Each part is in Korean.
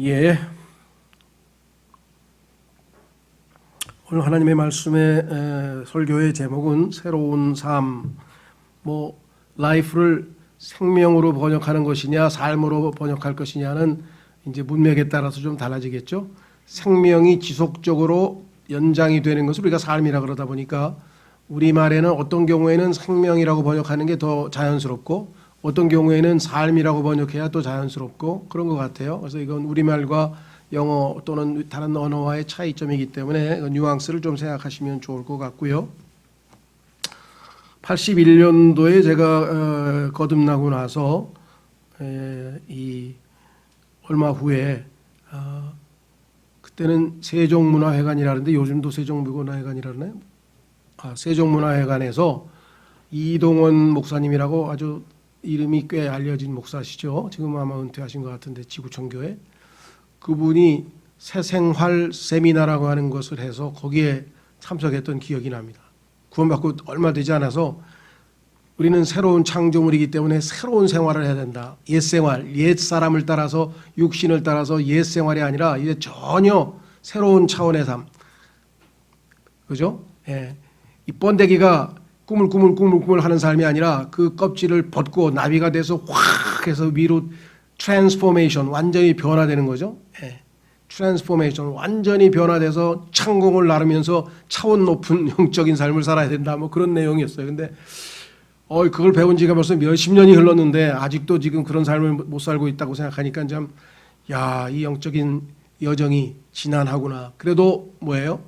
예. 오늘 하나님의 말씀의 설교의 제목은 새로운 삶, 라이프를 생명으로 번역하는 것이냐, 삶으로 번역할 것이냐는 이제 문맥에 따라서 좀 달라지겠죠. 생명이 지속적으로 연장이 되는 것을 우리가 삶이라 그러다 보니까 우리말에는 어떤 경우에는 생명이라고 번역하는 게 더 자연스럽고 어떤 경우에는 삶이라고 번역해야 또 자연스럽고 그런 것 같아요. 그래서 이건 우리말과 영어 또는 다른 언어와의 차이점이기 때문에 뉘앙스를 좀 생각하시면 좋을 것 같고요. 81년도에 제가 거듭나고 나서 얼마 후에 그때는 세종문화회관이라는데 요즘도 세종문화회관이라나요? 세종문화회관에서 이동원 목사님이라고 아주 이름이 꽤 알려진 목사시죠. 지금 아마 은퇴하신 것 같은데 지구촌교회. 그분이 새생활 세미나라고 하는 것을 해서 거기에 참석했던 기억이 납니다. 구원받고 얼마 되지 않아서 우리는 새로운 창조물이기 때문에 새로운 생활을 해야 된다. 옛생활, 옛사람을 따라서 육신을 따라서 옛생활이 아니라 이제 전혀 새로운 차원의 삶. 그죠? 예. 이 번데기가 꾸물꾸물 하는 삶이 아니라 그 껍질을 벗고 나비가 돼서 확 해서 위로 트랜스포메이션, 완전히 변화되는 거죠. 예. 트랜스포메이션, 완전히 변화돼서 창공을 나르면서 차원 높은 영적인 삶을 살아야 된다. 그런 내용이었어요. 근데 그걸 배운 지가 벌써 몇십 년이 흘렀는데 아직도 지금 그런 삶을 못 살고 있다고 생각하니까 참, 이 영적인 여정이 지난하구나. 그래도 뭐예요?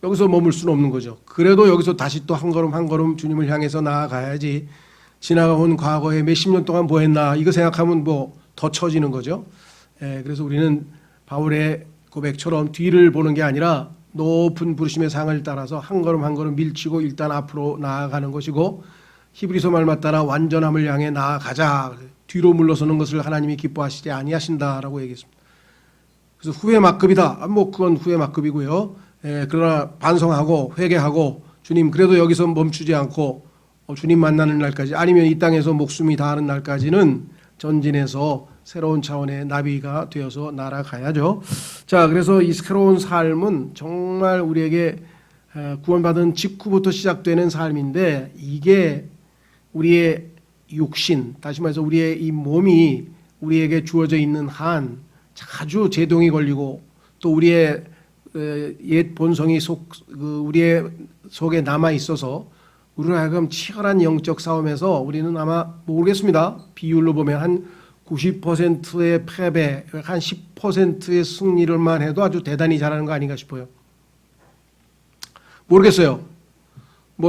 여기서 머물 수는 없는 거죠. 그래도 여기서 다시 또 한 걸음 한 걸음 주님을 향해서 나아가야지. 지나가온 과거에 몇십 년 동안 뭐 했나 이거 생각하면 더 처지는 거죠. 그래서 우리는 바울의 고백처럼 뒤를 보는 게 아니라 높은 부르심의 상을 따라서 한 걸음 한 걸음 밀치고 일단 앞으로 나아가는 것이고 히브리서 말만 따라 완전함을 향해 나아가자. 뒤로 물러서는 것을 하나님이 기뻐하시지 아니하신다라고 얘기했습니다. 그래서 후회 막급이다. 그건 후회 막급이고요. 그러나 반성하고 회개하고 주님 그래도 여기서 멈추지 않고 주님 만나는 날까지 아니면 이 땅에서 목숨이 다하는 날까지는 전진해서 새로운 차원의 나비가 되어서 날아가야죠. 자, 그래서 이 새로운 삶은 정말 우리에게 구원받은 직후부터 시작되는 삶인데 이게 우리의 육신, 다시 말해서 우리의 이 몸이 우리에게 주어져 있는 한 자주 제동이 걸리고 또 우리의 옛 본성이 우리의 속에 남아 있어서 우리로 하여금 치열한 영적 싸움에서 우리는 아마 모르겠습니다. 비율로 보면 한 90%의 패배, 한 10%의 승리를만 해도 아주 대단히 잘하는 거 아닌가 싶어요. 모르겠어요.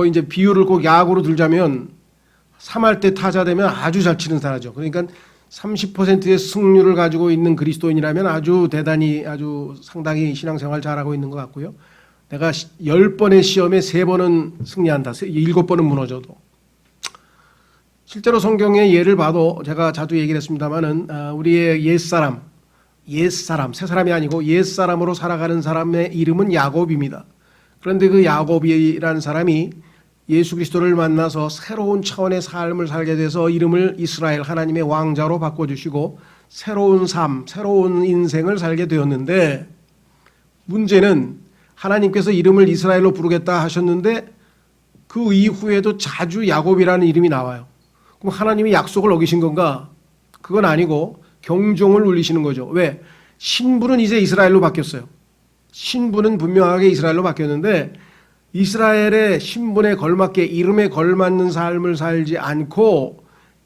이제 비율을 꼭 야구로 들자면 3할 때 타자 되면 아주 잘 치는 사람이죠. 그러니까 30%의 승률을 가지고 있는 그리스도인이라면 아주 대단히 아주 상당히 신앙생활 잘하고 있는 것 같고요. 내가 10번의 시험에 3번은 승리한다. 7번은 무너져도. 실제로 성경의 예를 봐도 제가 자주 얘기를 했습니다마는 우리의 옛사람, 새 사람이 아니고 옛사람으로 살아가는 사람의 이름은 야곱입니다. 그런데 그 야곱이라는 사람이 예수 그리스도를 만나서 새로운 차원의 삶을 살게 돼서 이름을 이스라엘 하나님의 왕자로 바꿔주시고 새로운 삶, 새로운 인생을 살게 되었는데 문제는 하나님께서 이름을 이스라엘로 부르겠다 하셨는데 그 이후에도 자주 야곱이라는 이름이 나와요. 그럼 하나님이 약속을 어기신 건가? 그건 아니고 경종을 울리시는 거죠. 왜? 신분은 이제 이스라엘로 바뀌었어요. 신분은 분명하게 이스라엘로 바뀌었는데 이스라엘의 신분에 걸맞게 이름에 걸맞는 삶을 살지 않고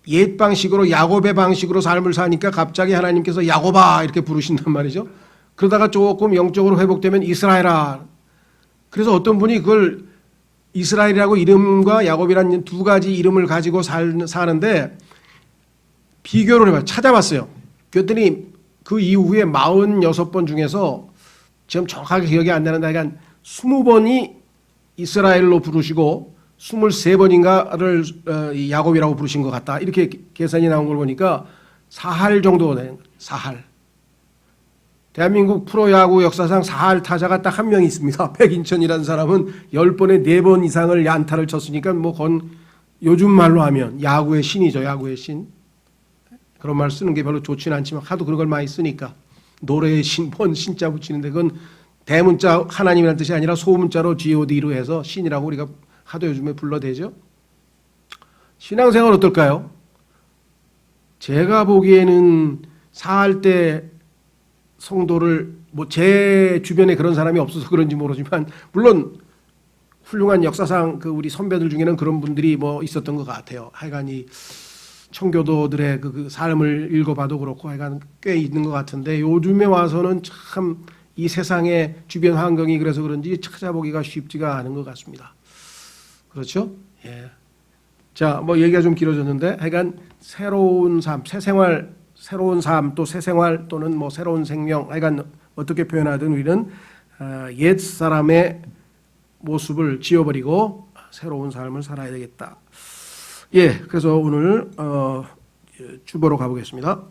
옛 방식으로 야곱의 방식으로 삶을 사니까 갑자기 하나님께서 야곱아 이렇게 부르신단 말이죠. 그러다가 조금 영적으로 회복되면 이스라엘아. 그래서 어떤 분이 그걸 이스라엘이라고 이름과 야곱이라는 두 가지 이름을 가지고 사는데 비교를 해봐요. 찾아봤어요. 그랬더니 그 이후에 46번 중에서 지금 정확하게 기억이 안 나는데 한 20번이 이스라엘로 부르시고 23번인가를 야곱이라고 부르신 것 같다. 이렇게 계산이 나온 걸 보니까 4할 정도 되는 거예요. 4할. 대한민국 프로야구 역사상 4할 타자가 딱 한 명 있습니다. 백인천이라는 사람은 10번에 4번 이상을 안타를 쳤으니까 요즘 말로 하면 야구의 신이죠. 야구의 신. 그런 말 쓰는 게 별로 좋지는 않지만 하도 그런 걸 많이 쓰니까. 노래의 신본 신자 붙이는데 그건 대문자 하나님이라는 뜻이 아니라 소문자로 god로 해서 신이라고 우리가 하도 요즘에 불러대죠. 신앙생활 어떨까요? 제가 보기에는 사할 때 성도를 뭐 제 주변에 그런 사람이 없어서 그런지 모르지만 물론 훌륭한 역사상 그 우리 선배들 중에는 그런 분들이 뭐 있었던 것 같아요. 하여간 이 청교도들의 그 삶을 읽어봐도 그렇고 하여간 꽤 있는 것 같은데 요즘에 와서는 참 이 세상의 주변 환경이 그래서 그런지 찾아보기가 쉽지가 않은 것 같습니다. 그렇죠? 예. 자, 뭐 얘기가 좀 길어졌는데 하여간 새로운 삶, 새 생활, 새로운 삶 또 새 생활 또는 뭐 새로운 생명 하여간 어떻게 표현하든 우리는 옛 사람의 모습을 지워버리고 새로운 삶을 살아야 되겠다. 예, 그래서 오늘 주보로 가보겠습니다.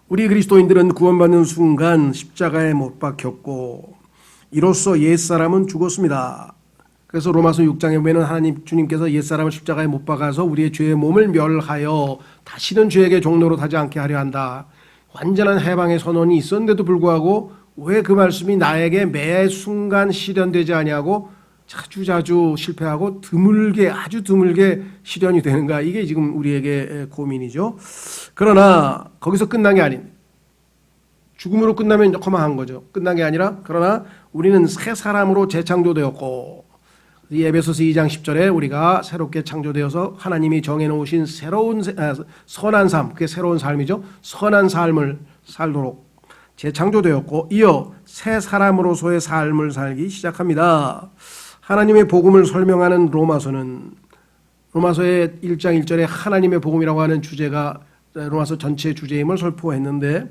우리 그리스도인들은 구원받는 순간 십자가에 못 박혔고 이로써 옛사람은 죽었습니다. 그래서 로마서 6장에 보면 하나님 주님께서 옛사람을 십자가에 못 박아서 우리의 죄의 몸을 멸하여 다시는 죄에게 종로로 타지 않게 하려 한다. 완전한 해방의 선언이 있었는데도 불구하고 왜 그 말씀이 나에게 매 순간 실현되지 아니하고 자주 실패하고 드물게 아주 드물게 실현이 되는가. 이게 지금 우리에게 고민이죠. 그러나 거기서 끝난 게 아닙니다. 죽음으로 끝나면 허망한 거죠. 끝난 게 아니라 그러나 우리는 새 사람으로 재창조되었고 에베소서 2장 10절에 우리가 새롭게 창조되어서 하나님이 정해놓으신 새로운 선한 삶, 그게 새로운 삶이죠. 선한 삶을 살도록 재창조되었고 이어 새 사람으로서의 삶을 살기 시작합니다. 하나님의 복음을 설명하는 로마서는 로마서의 1장 1절에 하나님의 복음이라고 하는 주제가 로마서 전체의 주제임을 설포했는데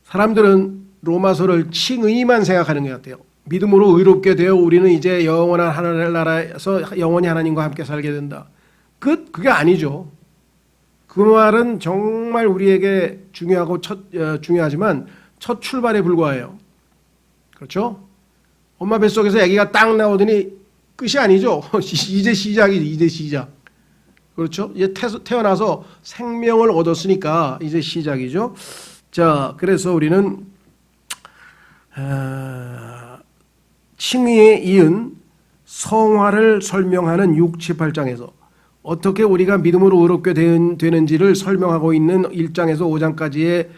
사람들은 로마서를 칭의만 생각하는 것 같아요. 믿음으로 의롭게 되어 우리는 이제 영원한 하나님 나라에서 영원히 하나님과 함께 살게 된다. 그게 아니죠. 그 말은 정말 우리에게 중요하고 중요하지만 첫 출발에 불과해요. 그렇죠? 엄마 뱃속에서 아기가 딱 나오더니 끝이 아니죠. 이제 시작이지. 이제 시작. 그렇죠? 이제 태어나서 생명을 얻었으니까 이제 시작이죠. 자, 그래서 우리는 칭의에 이은 성화를 설명하는 6, 7, 8장에서 어떻게 우리가 믿음으로 의롭게 되는지를 설명하고 있는 1장에서 5장까지의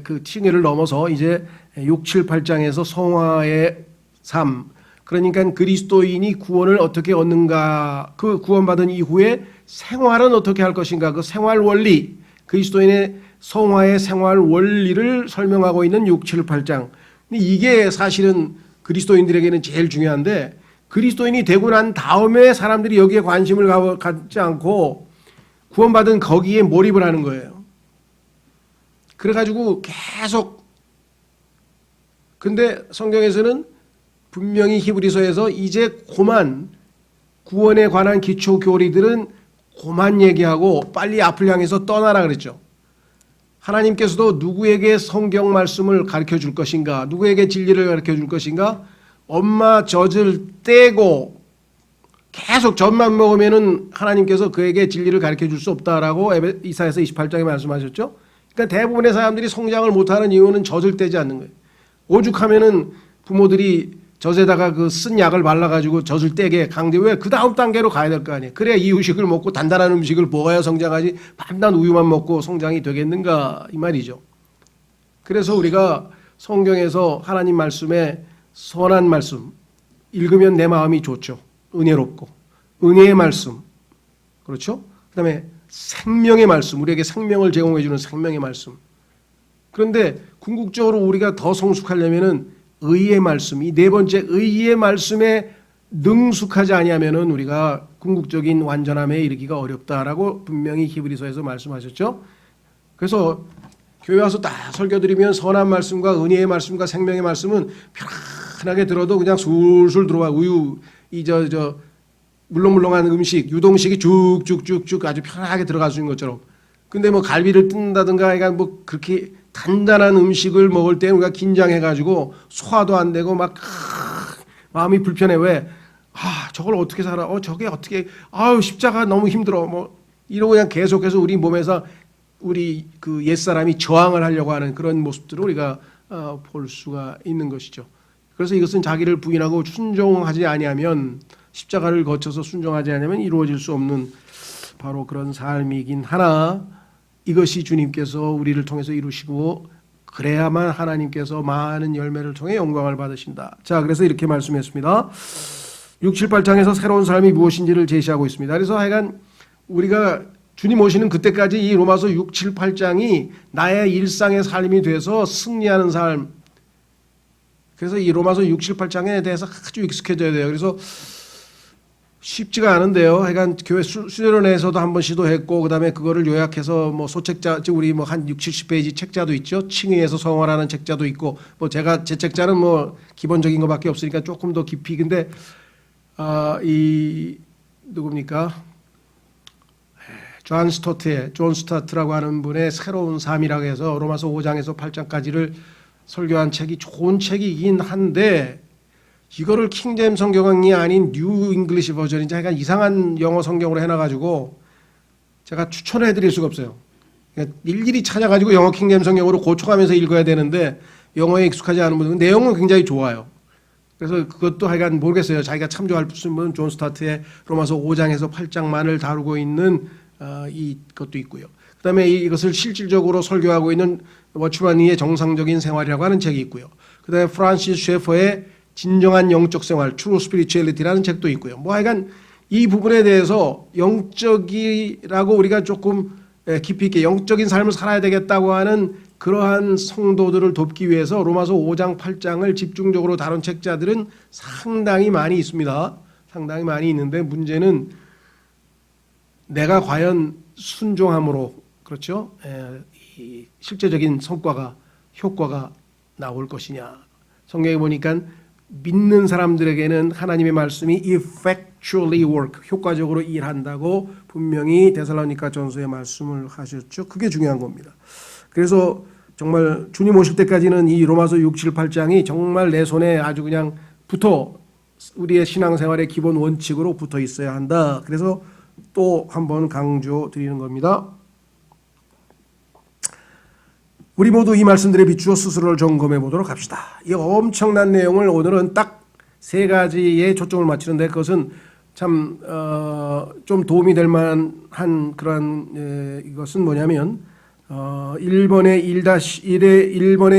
그 칭의를 넘어서 이제 6, 7, 8장에서 성화의 삶, 그러니까 그리스도인이 구원을 어떻게 얻는가, 그 구원받은 이후에 생활은 어떻게 할 것인가, 그 생활 원리, 그리스도인의 성화의 생활 원리를 설명하고 있는 6, 7, 8장. 이게 사실은 그리스도인들에게는 제일 중요한데 그리스도인이 되고 난 다음에 사람들이 여기에 관심을 갖지 않고 구원받은 거기에 몰입을 하는 거예요. 그래가지고 계속 근데 성경에서는 분명히 히브리서에서 이제 고만 구원에 관한 기초 교리들은 고만 얘기하고 빨리 앞을 향해서 떠나라 그랬죠. 하나님께서도 누구에게 성경 말씀을 가르쳐 줄 것인가, 누구에게 진리를 가르쳐 줄 것인가, 엄마 젖을 떼고 계속 젖만 먹으면은 하나님께서 그에게 진리를 가르쳐 줄 수 없다라고 이사야서 28장에 말씀하셨죠. 그러니까 대부분의 사람들이 성장을 못하는 이유는 젖을 떼지 않는 거예요. 오죽하면은 부모들이 젖에다가 그 쓴 약을 발라가지고 젖을 떼게 강제 왜 그 다음 단계로 가야 될 거 아니에요. 그래야 이유식을 먹고 단단한 음식을 먹어야 성장하지 밤낮 우유만 먹고 성장이 되겠는가 이 말이죠. 그래서 우리가 성경에서 하나님 말씀에 선한 말씀 읽으면 내 마음이 좋죠. 은혜롭고 은혜의 말씀 그렇죠. 그 다음에 생명의 말씀 우리에게 생명을 제공해 주는 생명의 말씀. 그런데 궁극적으로 우리가 더 성숙하려면은 의의 말씀, 이 네 번째 의의 말씀에 능숙하지 아니하면은 우리가 궁극적인 완전함에 이르기가 어렵다라고 분명히 히브리서에서 말씀하셨죠. 그래서 교회 와서 딱 설교드리면 선한 말씀과 은혜의 말씀과 생명의 말씀은 편안하게 들어도 그냥 술술 들어와. 우유, 물렁물렁한 음식, 유동식이 쭉쭉쭉쭉 아주 편하게 들어갈 수 있는 것처럼. 근데 뭐 갈비를 뜯는다든가 그러니까 뭐 그렇게 단단한 음식을 먹을 때 우리가 긴장해가지고 소화도 안 되고 막 마음이 불편해. 왜? 저걸 어떻게 살아? 저게 어떻게? 십자가 너무 힘들어. 뭐 이러고 그냥 계속해서 우리 몸에서 우리 그 옛사람이 저항을 하려고 하는 그런 모습들을 우리가 볼 수가 있는 것이죠. 그래서 이것은 자기를 부인하고 순종하지 아니하면, 십자가를 거쳐서 순종하지 않으면 이루어질 수 없는 바로 그런 삶이긴 하나, 이것이 주님께서 우리를 통해서 이루시고 그래야만 하나님께서 많은 열매를 통해 영광을 받으신다. 자, 그래서 이렇게 말씀했습니다. 6, 7, 8장에서 새로운 삶이 무엇인지를 제시하고 있습니다. 그래서 하여간 우리가 주님 오시는 그때까지 이 로마서 6, 7, 8장이 나의 일상의 삶이 돼서 승리하는 삶. 그래서 이 로마서 6, 7, 8장에 대해서 아주 익숙해져야 돼요. 그래서 쉽지가 않은데요. 하여간 교회 수련회에서도 한번 시도했고, 그 다음에 그거를 요약해서 뭐 소책자, 우리 뭐 한 6, 70페이지 책자도 있죠. 칭의에서 성화라는 책자도 있고, 뭐 제가 제 책자는 뭐 기본적인 것밖에 없으니까 조금 더 깊이. 근데 이 누굽니까? 존 스타트라고 하는 분의 새로운 삶이라고 해서 로마서 5장에서 8장까지를 설교한 책이 좋은 책이긴 한데, 이거를 킹제임스 성경이 아닌 뉴 잉글리시 버전인지 약간 이상한 영어 성경으로 해놔가지고 제가 추천을 해드릴 수가 없어요. 그러니까 일일이 찾아가지고 영어 킹제임스 성경으로 고쳐가면서 읽어야 되는데, 영어에 익숙하지 않은 분은 내용은 굉장히 좋아요. 그래서 그것도 하여간 모르겠어요. 자기가 참조할 분은 존 스타트의 로마서 5장에서 8장만을 다루고 있는 이것도 있고요. 그 다음에 이것을 실질적으로 설교하고 있는 워치만니의 정상적인 생활이라고 하는 책이 있고요. 그 다음에 프란시스 셰퍼의 진정한 영적 생활, True Spirituality라는 책도 있고요. 뭐 하여간 이 부분에 대해서 영적이라고 우리가 조금 깊이 있게 영적인 삶을 살아야 되겠다고 하는 그러한 성도들을 돕기 위해서 로마서 5장, 8장을 집중적으로 다룬 책자들은 상당히 많이 있습니다. 상당히 많이 있는데, 문제는 내가 과연 순종함으로, 그렇죠? 이 실제적인 성과가, 효과가 나올 것이냐. 성경에 보니까 믿는 사람들에게는 하나님의 말씀이 effectually work, 효과적으로 일한다고 분명히 데살로니가 전서에 말씀을 하셨죠. 그게 중요한 겁니다. 그래서 정말 주님 오실 때까지는 이 로마서 6, 7, 8장이 정말 내 손에 아주 그냥 우리의 신앙생활의 기본 원칙으로 붙어 있어야 한다. 그래서 또 한번 강조 드리는 겁니다. 우리 모두 이 말씀들에 비추어 스스로를 점검해 보도록 합시다. 이 엄청난 내용을 오늘은 딱 세 가지에 초점을 맞추는데, 그것은 참 좀 도움이 될 만한 그런 이것은 뭐냐면 1번의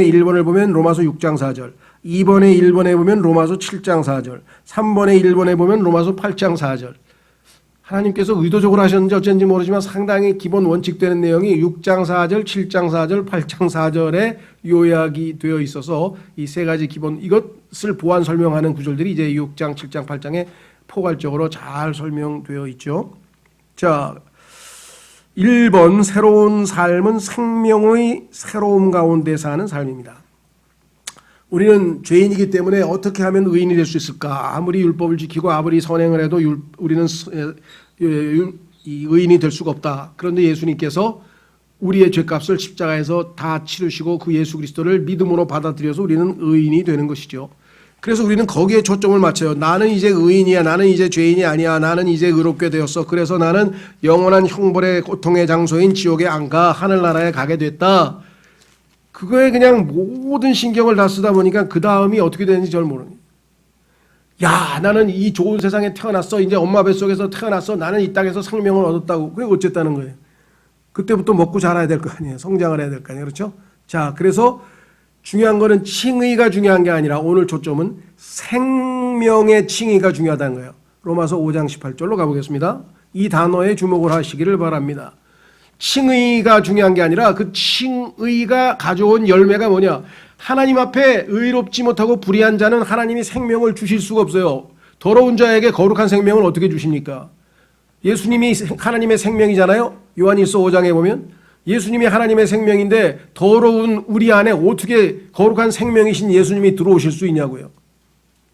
1번을 보면 로마서 6장 4절, 2번의 1번에 보면 로마서 7장 4절, 3번의 1번에 보면 로마서 8장 4절. 하나님께서 의도적으로 하셨는지 어쩐지 모르지만 상당히 기본 원칙되는 내용이 6장 4절, 7장 4절, 8장 4절에 요약이 되어 있어서 이 세 가지 기본, 이것을 보완 설명하는 구절들이 이제 6장, 7장, 8장에 포괄적으로 잘 설명되어 있죠. 자, 1번 새로운 삶은 생명의 새로움 가운데 사는 삶입니다. 우리는 죄인이기 때문에 어떻게 하면 의인이 될 수 있을까? 아무리 율법을 지키고 아무리 선행을 해도 우리는 의인이 될 수가 없다. 그런데 예수님께서 우리의 죄값을 십자가에서 다 치르시고 그 예수 그리스도를 믿음으로 받아들여서 우리는 의인이 되는 것이죠. 그래서 우리는 거기에 초점을 맞춰요. 나는 이제 의인이야. 나는 이제 죄인이 아니야. 나는 이제 의롭게 되었어. 그래서 나는 영원한 형벌의 고통의 장소인 지옥에 안 가. 하늘나라에 가게 됐다. 그거에 그냥 모든 신경을 다 쓰다 보니까 그 다음이 어떻게 되는지 잘 모르는. 야, 나는 이 좋은 세상에 태어났어. 이제 엄마 뱃속에서 태어났어. 나는 이 땅에서 생명을 얻었다고. 그게 어쨌다는 거예요. 그때부터 먹고 자라야 될 거 아니에요. 성장을 해야 될 거 아니에요. 그렇죠? 자, 그래서 중요한 거는 칭의가 중요한 게 아니라 오늘 초점은 생명의 칭의가 중요하다는 거예요. 로마서 5장 18절로 가보겠습니다. 이 단어에 주목을 하시기를 바랍니다. 칭의가 중요한 게 아니라 그 칭의가 가져온 열매가 뭐냐. 하나님 앞에 의롭지 못하고 불의한 자는 하나님이 생명을 주실 수가 없어요. 더러운 자에게 거룩한 생명을 어떻게 주십니까? 예수님이 하나님의 생명이잖아요. 요한일서 5장에 보면 예수님이 하나님의 생명인데 더러운 우리 안에 어떻게 거룩한 생명이신 예수님이 들어오실 수 있냐고요.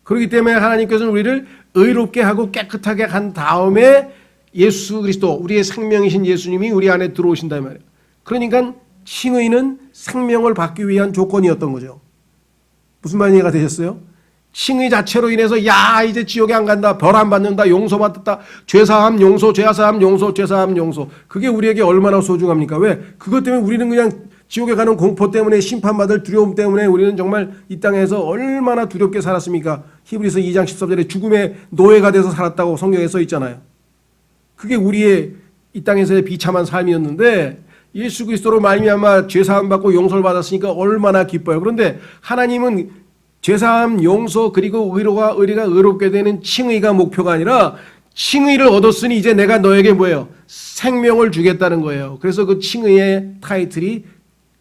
그렇기 때문에 하나님께서는 우리를 의롭게 하고 깨끗하게 한 다음에 예수 그리스도, 우리의 생명이신 예수님이 우리 안에 들어오신다 말이에요. 그러니까 칭의는 생명을 받기 위한 조건이었던 거죠. 무슨 말인지 이해가 되셨어요? 칭의 자체로 인해서 야 이제 지옥에 안 간다, 벌 안 받는다, 용서받았다, 죄사함 용서, 죄사함 용서, 죄사함 용서. 그게 우리에게 얼마나 소중합니까? 왜? 그것 때문에 우리는 그냥 지옥에 가는 공포 때문에, 심판받을 두려움 때문에 우리는 정말 이 땅에서 얼마나 두렵게 살았습니까? 히브리서 2장 13절에 죽음의 노예가 돼서 살았다고 성경에 써 있잖아요. 그게 우리의 이 땅에서의 비참한 삶이었는데 예수 그리스도로 말미암아 죄사함 받고 용서를 받았으니까 얼마나 기뻐요. 그런데 하나님은 죄사함, 용서, 그리고 의리가 의롭게 되는 칭의가 목표가 아니라 칭의를 얻었으니 이제 내가 너에게 뭐예요? 생명을 주겠다는 거예요. 그래서 그 칭의의 타이틀이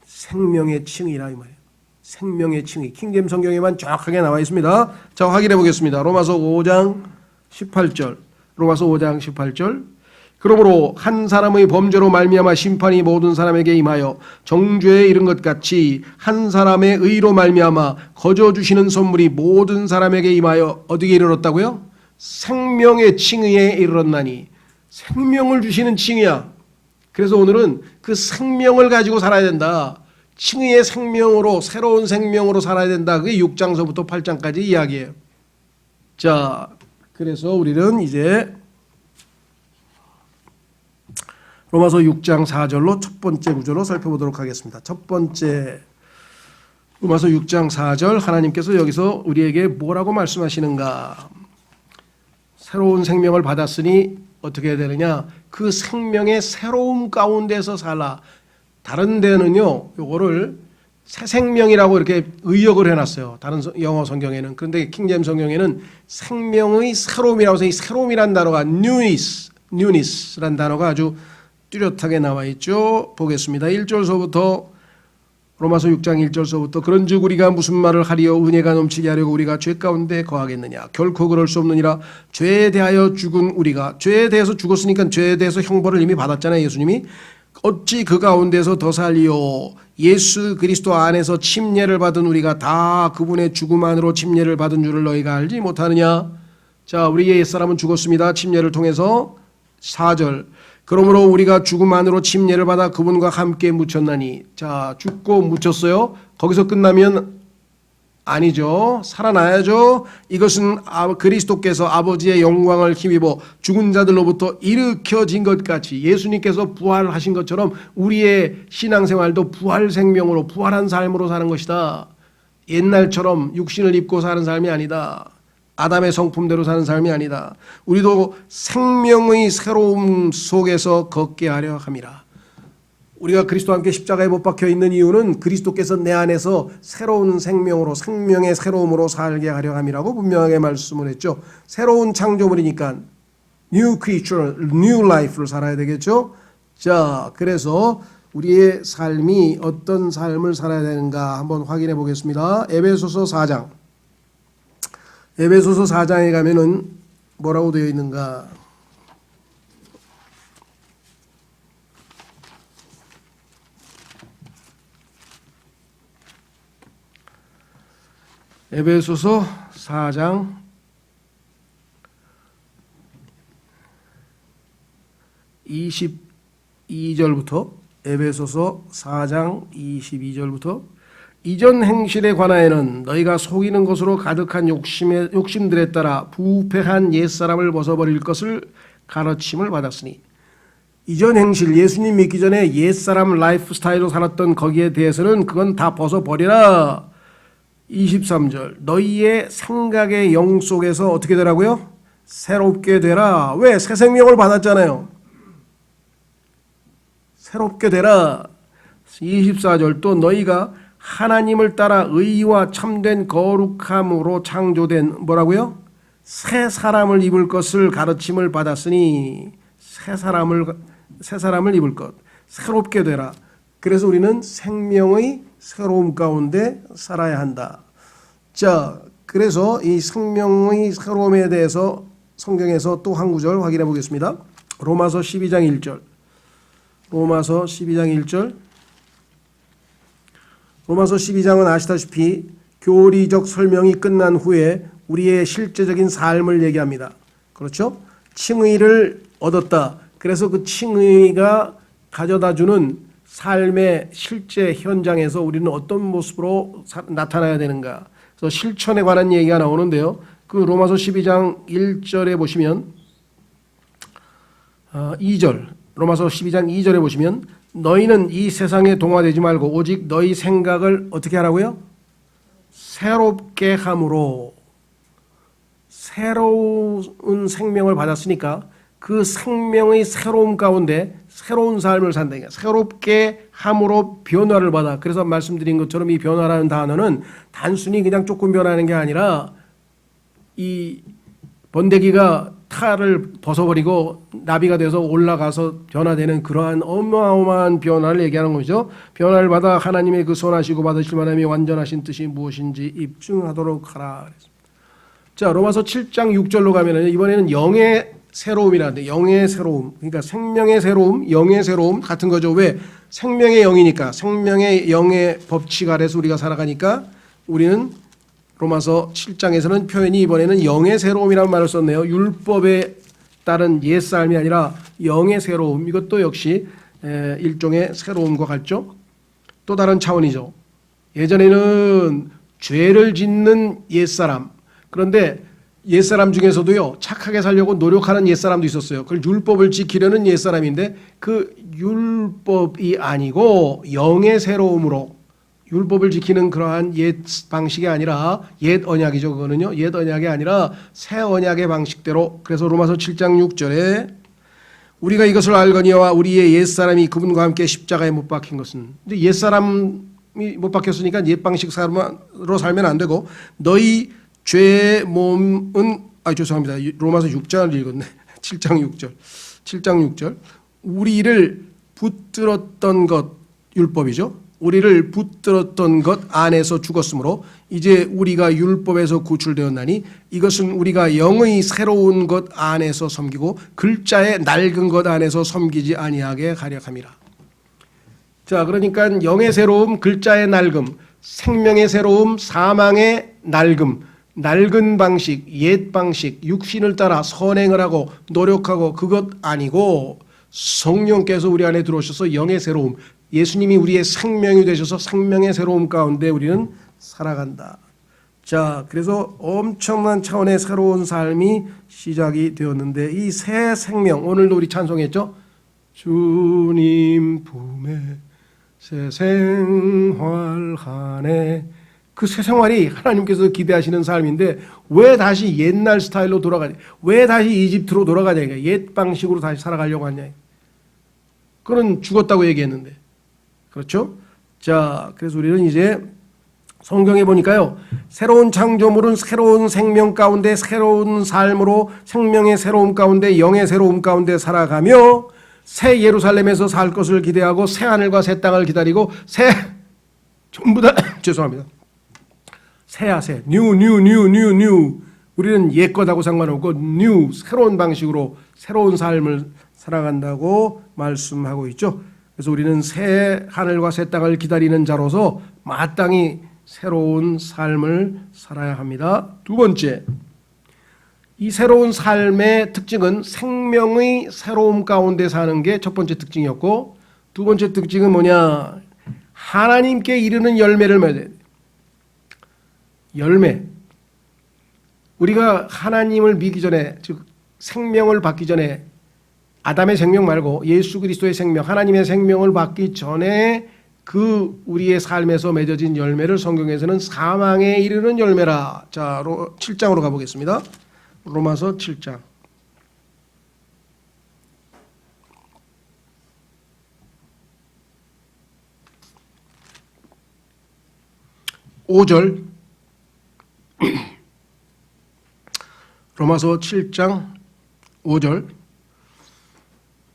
생명의 칭의라 이 말이에요. 생명의 칭의. 킹제임 성경에만 정확하게 나와 있습니다. 자, 확인해 보겠습니다. 로마서 5장 18절. 로마서 5장 18절. 그러므로 한 사람의 범죄로 말미암아 심판이 모든 사람에게 임하여 정죄에 이른 것 같이 한 사람의 의로 말미암아 거저 주시는 선물이 모든 사람에게 임하여 어디에 이르렀다고요? 생명의 칭의에 이르렀나니. 생명을 주시는 칭의야. 그래서 오늘은 그 생명을 가지고 살아야 된다. 칭의의 생명으로, 새로운 생명으로 살아야 된다. 그게 6장서부터 8장까지 이야기예요. 자, 그래서 우리는 이제 로마서 6장 4절로 첫 번째 구절로 살펴보도록 하겠습니다. 첫 번째, 로마서 6장 4절, 하나님께서 여기서 우리에게 뭐라고 말씀하시는가? 새로운 생명을 받았으니 어떻게 해야 되느냐? 그 생명의 새로움 가운데서 살라. 다른 데는요, 요거를 새 생명이라고 이렇게 의역을 해놨어요. 다른 영어 성경에는. 그런데 킹제임 성경에는 생명의 새로움이라고 해서 이 새로움이란 단어가 newnes스란 단어가 아주 뚜렷하게 나와 있죠. 보겠습니다. 1절서부터 로마서 6장 1절서부터 그런즉 우리가 무슨 말을 하리요? 은혜가 넘치게 하려고 우리가 죄 가운데 거하겠느냐? 결코 그럴 수 없느니라. 죄에 대하여 죽은 우리가, 죄에 대해서 죽었으니까 죄에 대해서 형벌을 이미 받았잖아요. 예수님이. 어찌 그 가운데서 더 살리요? 예수 그리스도 안에서 침례를 받은 우리가 다 그분의 죽음 안으로 침례를 받은 줄을 너희가 알지 못하느냐? 자, 우리의 옛사람은 죽었습니다. 침례를 통해서. 4절. 그러므로 우리가 죽음 안으로 침례를 받아 그분과 함께 묻혔나니. 자, 죽고 묻혔어요. 거기서 끝나면 아니죠. 살아나야죠. 이것은 그리스도께서 아버지의 영광을 힘입어 죽은 자들로부터 일으켜진 것 같이 예수님께서 부활하신 것처럼 우리의 신앙생활도 부활 생명으로, 부활한 삶으로 사는 것이다. 옛날처럼 육신을 입고 사는 삶이 아니다. 아담의 성품대로 사는 삶이 아니다. 우리도 생명의 새로움 속에서 걷게 하려 함이라. 우리가 그리스도와 함께 십자가에 못 박혀 있는 이유는 그리스도께서 내 안에서 새로운 생명으로, 생명의 새로움으로 살게 하려 함이라고 분명하게 말씀을 했죠. 새로운 창조물이니까 new creature, new life를 살아야 되겠죠. 자, 그래서 우리의 삶이 어떤 삶을 살아야 되는가 한번 확인해 보겠습니다. 에베소서 4장. 에베소서 4장에 가면은 뭐라고 되어 있는가? 에베소서 4장 22절부터 에베소서 4장 22절부터 이전 행실에 관하여는 너희가 속이는 것으로 가득한 욕심들에 따라 부패한 옛사람을 벗어버릴 것을 가르침을 받았으니. 이전 행실, 예수님 믿기 전에 옛사람 라이프 스타일로 살았던 거기에 대해서는 그건 다 벗어버리라. 23절. 너희의 생각의 영 속에서 어떻게 되라고요? 새롭게 되라. 왜? 새 생명을 받았잖아요. 새롭게 되라. 24절. 또 너희가 하나님을 따라 의와 참된 거룩함으로 창조된 뭐라고요? 새 사람을 입을 것을 가르침을 받았으니. 새 사람을 입을 것. 새롭게 되라. 그래서 우리는 생명의 새로움 가운데 살아야 한다. 자, 그래서 이 생명의 새로움에 대해서 성경에서 또 한 구절 확인해 보겠습니다. 로마서 12장 1절. 로마서 12장 1절. 로마서 12장은 아시다시피 교리적 설명이 끝난 후에 우리의 실제적인 삶을 얘기합니다. 그렇죠? 칭의를 얻었다. 그래서 그 칭의가 가져다주는 삶의 실제 현장에서 우리는 어떤 모습으로 나타나야 되는가. 그래서 실천에 관한 얘기가 나오는데요. 그 로마서 12장 1절에 보시면 2절 로마서 12장 2절에 보시면 너희는 이 세상에 동화되지 말고 오직 너희 생각을 어떻게 하라고요? 새롭게 함으로. 새로운 생명을 받았으니까 그 생명의 새로움 가운데 새로운 삶을 산다. 새롭게 함으로 변화를 받아. 그래서 말씀드린 것처럼 이 변화라는 단어는 단순히 그냥 조금 변하는 게 아니라 이 번데기가 탈을 벗어버리고 나비가 돼서 올라가서 변화되는 그러한 어마어마한 변화를 얘기하는 거죠. 변화를 받아 하나님의 그 선하시고 받으실 만함이 완전하신 뜻이 무엇인지 입증하도록 하라. 자, 로마서 7장 6절로 가면은 이번에는 영의 새로움이라는데, 영의 새로움, 그러니까 생명의 새로움, 영의 새로움 같은 거죠. 왜? 생명의 영이니까, 생명의 영의 법칙 아래서 우리가 살아가니까 우리는 로마서 7장에서는 표현이 이번에는 영의 새로움이라는 말을 썼네요. 율법에 따른 옛삶이 아니라 영의 새로움. 이것도 역시 일종의 새로움과 같죠. 또 다른 차원이죠. 예전에는 죄를 짓는 옛사람, 그런데 옛사람 중에서도요, 착하게 살려고 노력하는 옛사람도 있었어요. 그걸 율법을 지키려는 옛사람인데 그 율법이 아니고 영의 새로움으로, 율법을 지키는 그러한 옛 방식이 아니라, 옛 언약이죠. 그거는요. 옛 언약이 아니라 새 언약의 방식대로. 그래서 로마서 7장 6절에 우리가 이것을 알거니와 우리의 옛사람이 그분과 함께 십자가에 못 박힌 것은. 근데 옛사람이 못 박혔으니까 옛 방식으로 살면 안 되고 너희 죄의 몸은, 죄송합니다. 로마서 6장을 읽었네. 7장 6절. 7장 6절. 우리를 붙들었던 것, 율법이죠. 우리를 붙들었던 것 안에서 죽었으므로 이제 우리가 율법에서 구출되었나니 이것은 우리가 영의 새로운 것 안에서 섬기고 글자의 낡은 것 안에서 섬기지 아니하게 하려 함이라. 자, 그러니까 영의 새로움, 글자의 낡음, 생명의 새로움, 사망의 낡음, 낡은 방식, 옛 방식, 육신을 따라 선행을 하고 노력하고 그것 아니고 성령께서 우리 안에 들어오셔서 영의 새로움, 예수님이 우리의 생명이 되셔서 생명의 새로움 가운데 우리는 살아간다. 자, 그래서 엄청난 차원의 새로운 삶이 시작이 되었는데 이 새 생명, 오늘도 우리 찬송했죠? 주님 품에 새 생활하네. 그 새 생활이 하나님께서 기대하시는 삶인데 왜 다시 옛날 스타일로 돌아가냐? 왜 다시 이집트로 돌아가냐? 옛 방식으로 다시 살아가려고 하냐? 그건 죽었다고 얘기했는데. 그렇죠? 자, 그래서 우리는 이제 성경에 보니까요, 새로운 창조물은 새로운 생명 가운데 새로운 삶으로 생명의 새로움 가운데 영의 새로움 가운데 살아가며 새 예루살렘에서 살 것을 기대하고 새 하늘과 새 땅을 기다리고 전부 다 죄송합니다. 새야 새, 뉴. 우리는 옛 것하고 상관없고 뉴, 새로운 방식으로 새로운 삶을 살아간다고 말씀하고 있죠. 그래서 우리는 새 하늘과 새 땅을 기다리는 자로서 마땅히 새로운 삶을 살아야 합니다. 두 번째, 이 새로운 삶의 특징은 생명의 새로움 가운데 사는 게 첫 번째 특징이었고, 두 번째 특징은 뭐냐? 하나님께 이르는 열매를 맺어야 돼요. 열매. 우리가 하나님을 믿기 전에, 즉 생명을 받기 전에, 아담의 생명 말고 예수 그리스도의 생명, 하나님의 생명을 받기 전에 그 우리의 삶에서 맺어진 열매를 성경에서는 사망에 이르는 열매라. 자, 7장으로 가보겠습니다. 로마서 7장. (5절) 로마서 7장 5절.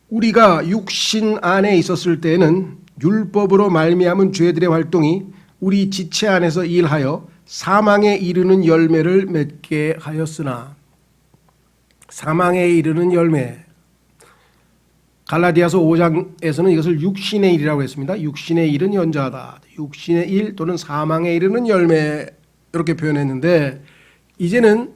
우리가 육신 안에 있었을 때에는 율법으로 말미암은 죄들의 활동이 우리 지체 안에서 일하여 사망에 이르는 열매를 맺게 하였으나, 사망에 이르는 열매, 갈라디아서 5장에서는 이것을 육신의 일이라고 했습니다. 육신의 일은 연자하다. 육신의 일 또는 사망에 이르는 열매, 이렇게 표현했는데 이제는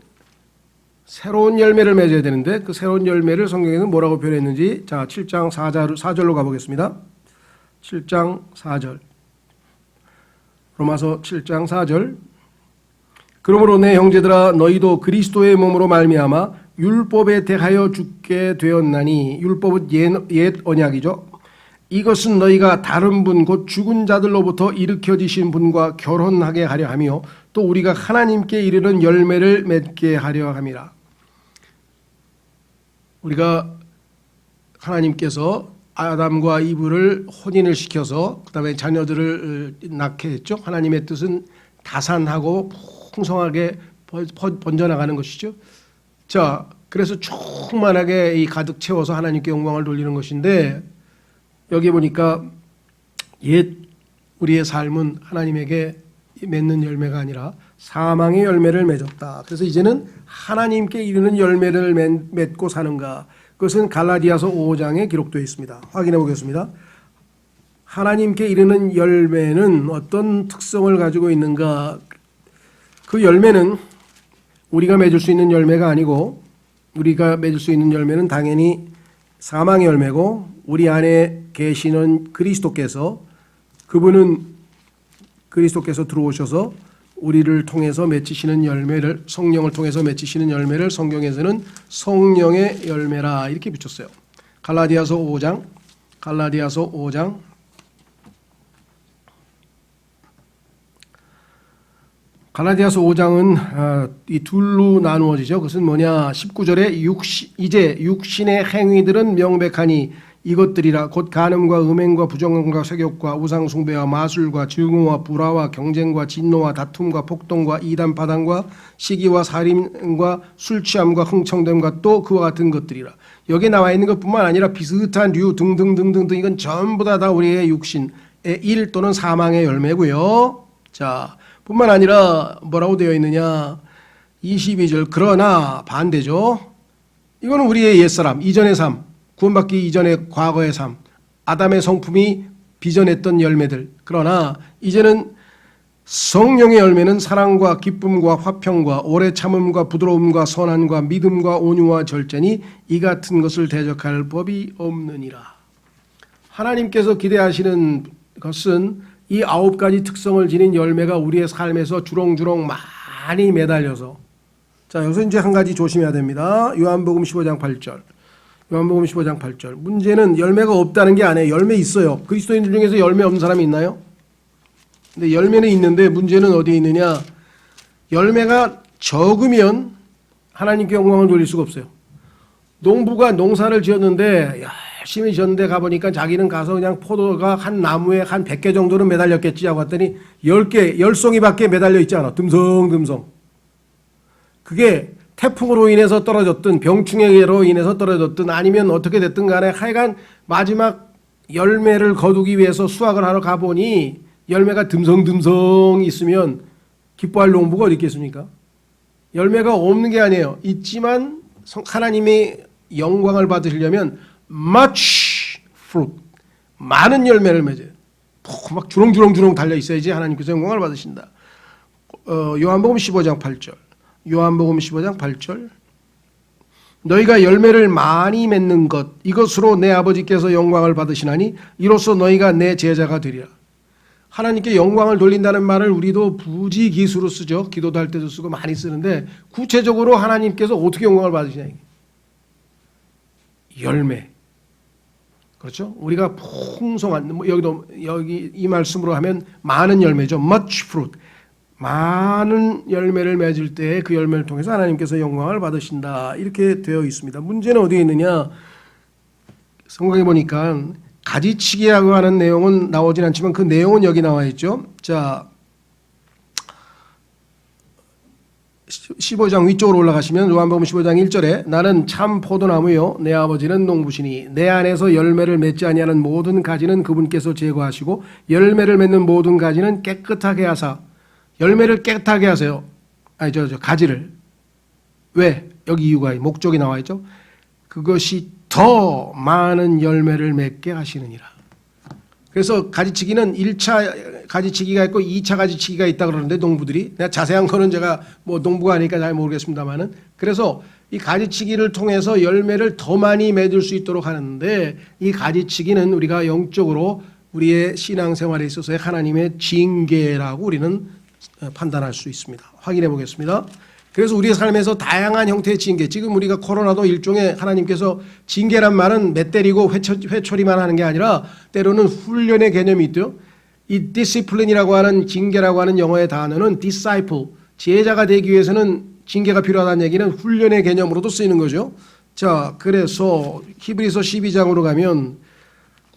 새로운 열매를 맺어야 되는데 그 새로운 열매를 성경에는 뭐라고 표현했는지, 자, 7장 4절로 가보겠습니다. 7장 4절. 로마서 7장 4절. 그러므로 내 형제들아 너희도 그리스도의 몸으로 말미암아 율법에 대하여 죽게 되었나니 율법은 옛 언약이죠. 이것은 너희가 다른 분 곧 죽은 자들로부터 일으켜지신 분과 결혼하게 하려 하며 또 우리가 하나님께 이르는 열매를 맺게 하려 함이라. 우리가 하나님께서 아담과 이브를 혼인을 시켜서 그 다음에 자녀들을 낳게 했죠. 하나님의 뜻은 다산하고 풍성하게 번져나가는 것이죠. 자, 그래서 충만하게 이 가득 채워서 하나님께 영광을 돌리는 것인데 여기 보니까 옛 우리의 삶은 하나님에게 맺는 열매가 아니라 사망의 열매를 맺었다. 그래서 이제는 하나님께 이르는 열매를 맺고 사는가. 그것은 갈라디아서 5장에 기록되어 있습니다. 확인해 보겠습니다. 하나님께 이르는 열매는 어떤 특성을 가지고 있는가. 그 열매는 우리가 맺을 수 있는 열매가 아니고 우리가 맺을 수 있는 열매는 당연히 사망의 열매고 우리 안에 계시는 그리스도께서 그분은 그리스도께서 들어오셔서 우리를 통해서 맺히시는 열매를 성령을 통해서 맺히시는 열매를 성경에서는 성령의 열매라 이렇게 붙였어요. 갈라디아서 5장 갈라디아서 5장은 이 둘로 나누어지죠. 그것은 뭐냐 19절에 이제 육신의 행위들은 명백하니 이것들이라 곧 간음과 음행과 부정함과 세욕과 우상숭배와 마술과 증오와 불화와 경쟁과 진노와 다툼과 폭동과 이단파당과 시기와 살인과 술취함과 흥청됨과 또 그와 같은 것들이라. 여기 나와 있는 것뿐만 아니라 비슷한 류 등등등등등 이건 전부 다 우리의 육신의 일 또는 사망의 열매고요. 자, 뿐만 아니라 뭐라고 되어 있느냐 22절 그러나 반대죠. 이거는 우리의 옛사람 이전의 삶 구원받기 이전의 과거의 삶 아담의 성품이 빚어냈던 열매들. 그러나 이제는 성령의 열매는 사랑과 기쁨과 화평과 오래 참음과 부드러움과 선함과 믿음과 온유와 절제니 이 같은 것을 대적할 법이 없느니라. 하나님께서 기대하시는 것은 이 9가지 특성을 지닌 열매가 우리의 삶에서 주렁주렁 많이 매달려서 자 여기서 이제 한 가지 조심해야 됩니다. 요한복음 15장 8절 요한복음 15장 8절 문제는 열매가 없다는 게 아니에요. 열매 있어요. 그리스도인들 중에서 열매 없는 사람이 있나요? 근데 열매는 있는데 문제는 어디에 있느냐 열매가 적으면 하나님께 영광을 돌릴 수가 없어요. 농부가 농사를 지었는데 열심히 지었는데 가보니까 자기는 가서 그냥 포도가 한 나무에 한 100개 정도는 매달렸겠지 하고 봤더니 10개, 10송이밖에 매달려 있지 않아. 듬성듬성. 그게 태풍으로 인해서 떨어졌든 병충해로 인해서 떨어졌든 아니면 어떻게 됐든 간에 하여간 마지막 열매를 거두기 위해서 수확을 하러 가보니 열매가 듬성듬성 있으면 기뻐할 농부가 어디 있겠습니까? 열매가 없는 게 아니에요. 있지만 하나님의 영광을 받으시려면 much fruit 많은 열매를 맺어요. 막 주렁주렁 달려 있어야지 하나님께서 영광을 받으신다. 요한복음 15장 8절 요한복음 15장 8절 너희가 열매를 많이 맺는 것 이것으로 내 아버지께서 영광을 받으시나니 이로써 너희가 내 제자가 되리라. 하나님께 영광을 돌린다는 말을 우리도 부지기수로 쓰죠. 기도도 할 때도 쓰고 많이 쓰는데 구체적으로 하나님께서 어떻게 영광을 받으시냐 열매 그렇죠? 우리가 풍성한 여기 이 말씀으로 하면 많은 열매죠. much fruit 많은 열매를 맺을 때 그 열매를 통해서 하나님께서 영광을 받으신다 이렇게 되어 있습니다. 문제는 어디에 있느냐 성경에 보니까 가지치기라고 하는 내용은 나오진 않지만 그 내용은 여기 나와 있죠. 자 15장 위쪽으로 올라가시면 요한복음 15장 1절에 나는 참 포도나무요 내 아버지는 농부시니 내 안에서 열매를 맺지 아니하는 모든 가지는 그분께서 제거하시고 열매를 맺는 모든 가지는 깨끗하게 하사 열매를 깨끗하게 하세요. 아니 가지를 왜? 여기 이유가 목적이 나와 있죠. 그것이 더 많은 열매를 맺게 하시느니라. 그래서 가지치기는 1차 가지치기가 있고 2차 가지치기가 있다 그러는데 농부들이 내가 자세한 거는 제가 뭐 농부가 아니니까 잘 모르겠습니다만은 그래서 이 가지치기를 통해서 열매를 더 많이 맺을 수 있도록 하는데 이 가지치기는 우리가 영적으로 우리의 신앙생활에 있어서의 하나님의 징계라고 우리는 판단할 수 있습니다. 확인해 보겠습니다. 그래서 우리의 삶에서 다양한 형태의 징계, 지금 우리가 코로나도 일종의 하나님께서 징계란 말은 매 때리고 회초리만 하는 게 아니라 때로는 훈련의 개념이 있죠. 이 discipline이라고 하는 징계라고 하는 영어의 단어는 disciple, 제자가 되기 위해서는 징계가 필요하다는 얘기는 훈련의 개념으로도 쓰이는 거죠. 자, 그래서 히브리서 12장으로 가면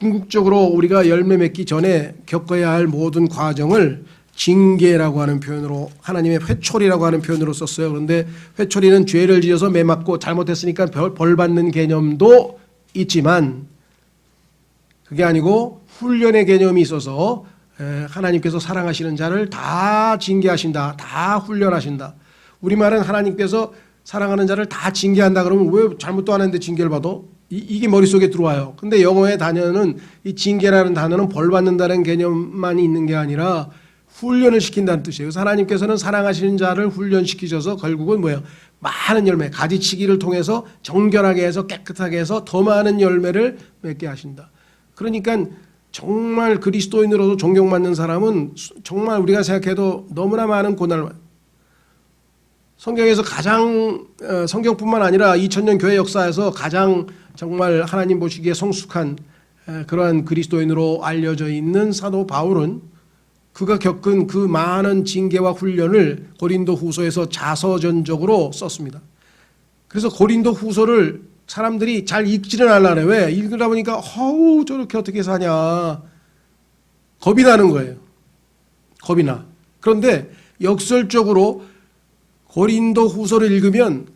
궁극적으로 우리가 열매 맺기 전에 겪어야 할 모든 과정을 징계라고 하는 표현으로, 하나님의 회초리라고 하는 표현으로 썼어요. 그런데 회초리는 죄를 지어서 매맞고 잘못했으니까 벌 받는 개념도 있지만 그게 아니고 훈련의 개념이 있어서 하나님께서 사랑하시는 자를 다 징계하신다, 다 훈련하신다. 우리말은 하나님께서 사랑하는 자를 다 징계한다 그러면 왜 잘못도 안 했는데 징계를 받아? 이게 머릿속에 들어와요. 근데 영어의 단어는 이 징계라는 단어는 벌 받는다는 개념만 있는 게 아니라 훈련을 시킨다는 뜻이에요. 그래서 하나님께서는 사랑하시는 자를 훈련시키셔서 결국은 뭐예요? 많은 열매, 가지치기를 통해서 정결하게 해서 깨끗하게 해서 더 많은 열매를 맺게 하신다. 그러니까 정말 그리스도인으로도 존경받는 사람은 정말 우리가 생각해도 너무나 많은 고난을 받아요. 성경에서 가장 성경뿐만 아니라 2000년 교회 역사에서 가장 정말 하나님 보시기에 성숙한 그러한 그리스도인으로 알려져 있는 사도 바울은 그가 겪은 그 많은 징계와 훈련을 고린도 후서에서 자서전적으로 썼습니다. 그래서 고린도 후서를 사람들이 잘 읽지는 않으래. 왜? 읽으다 보니까 어우 저렇게 어떻게 사냐. 겁이 나는 거예요. 겁이 나. 그런데 역설적으로 고린도 후서를 읽으면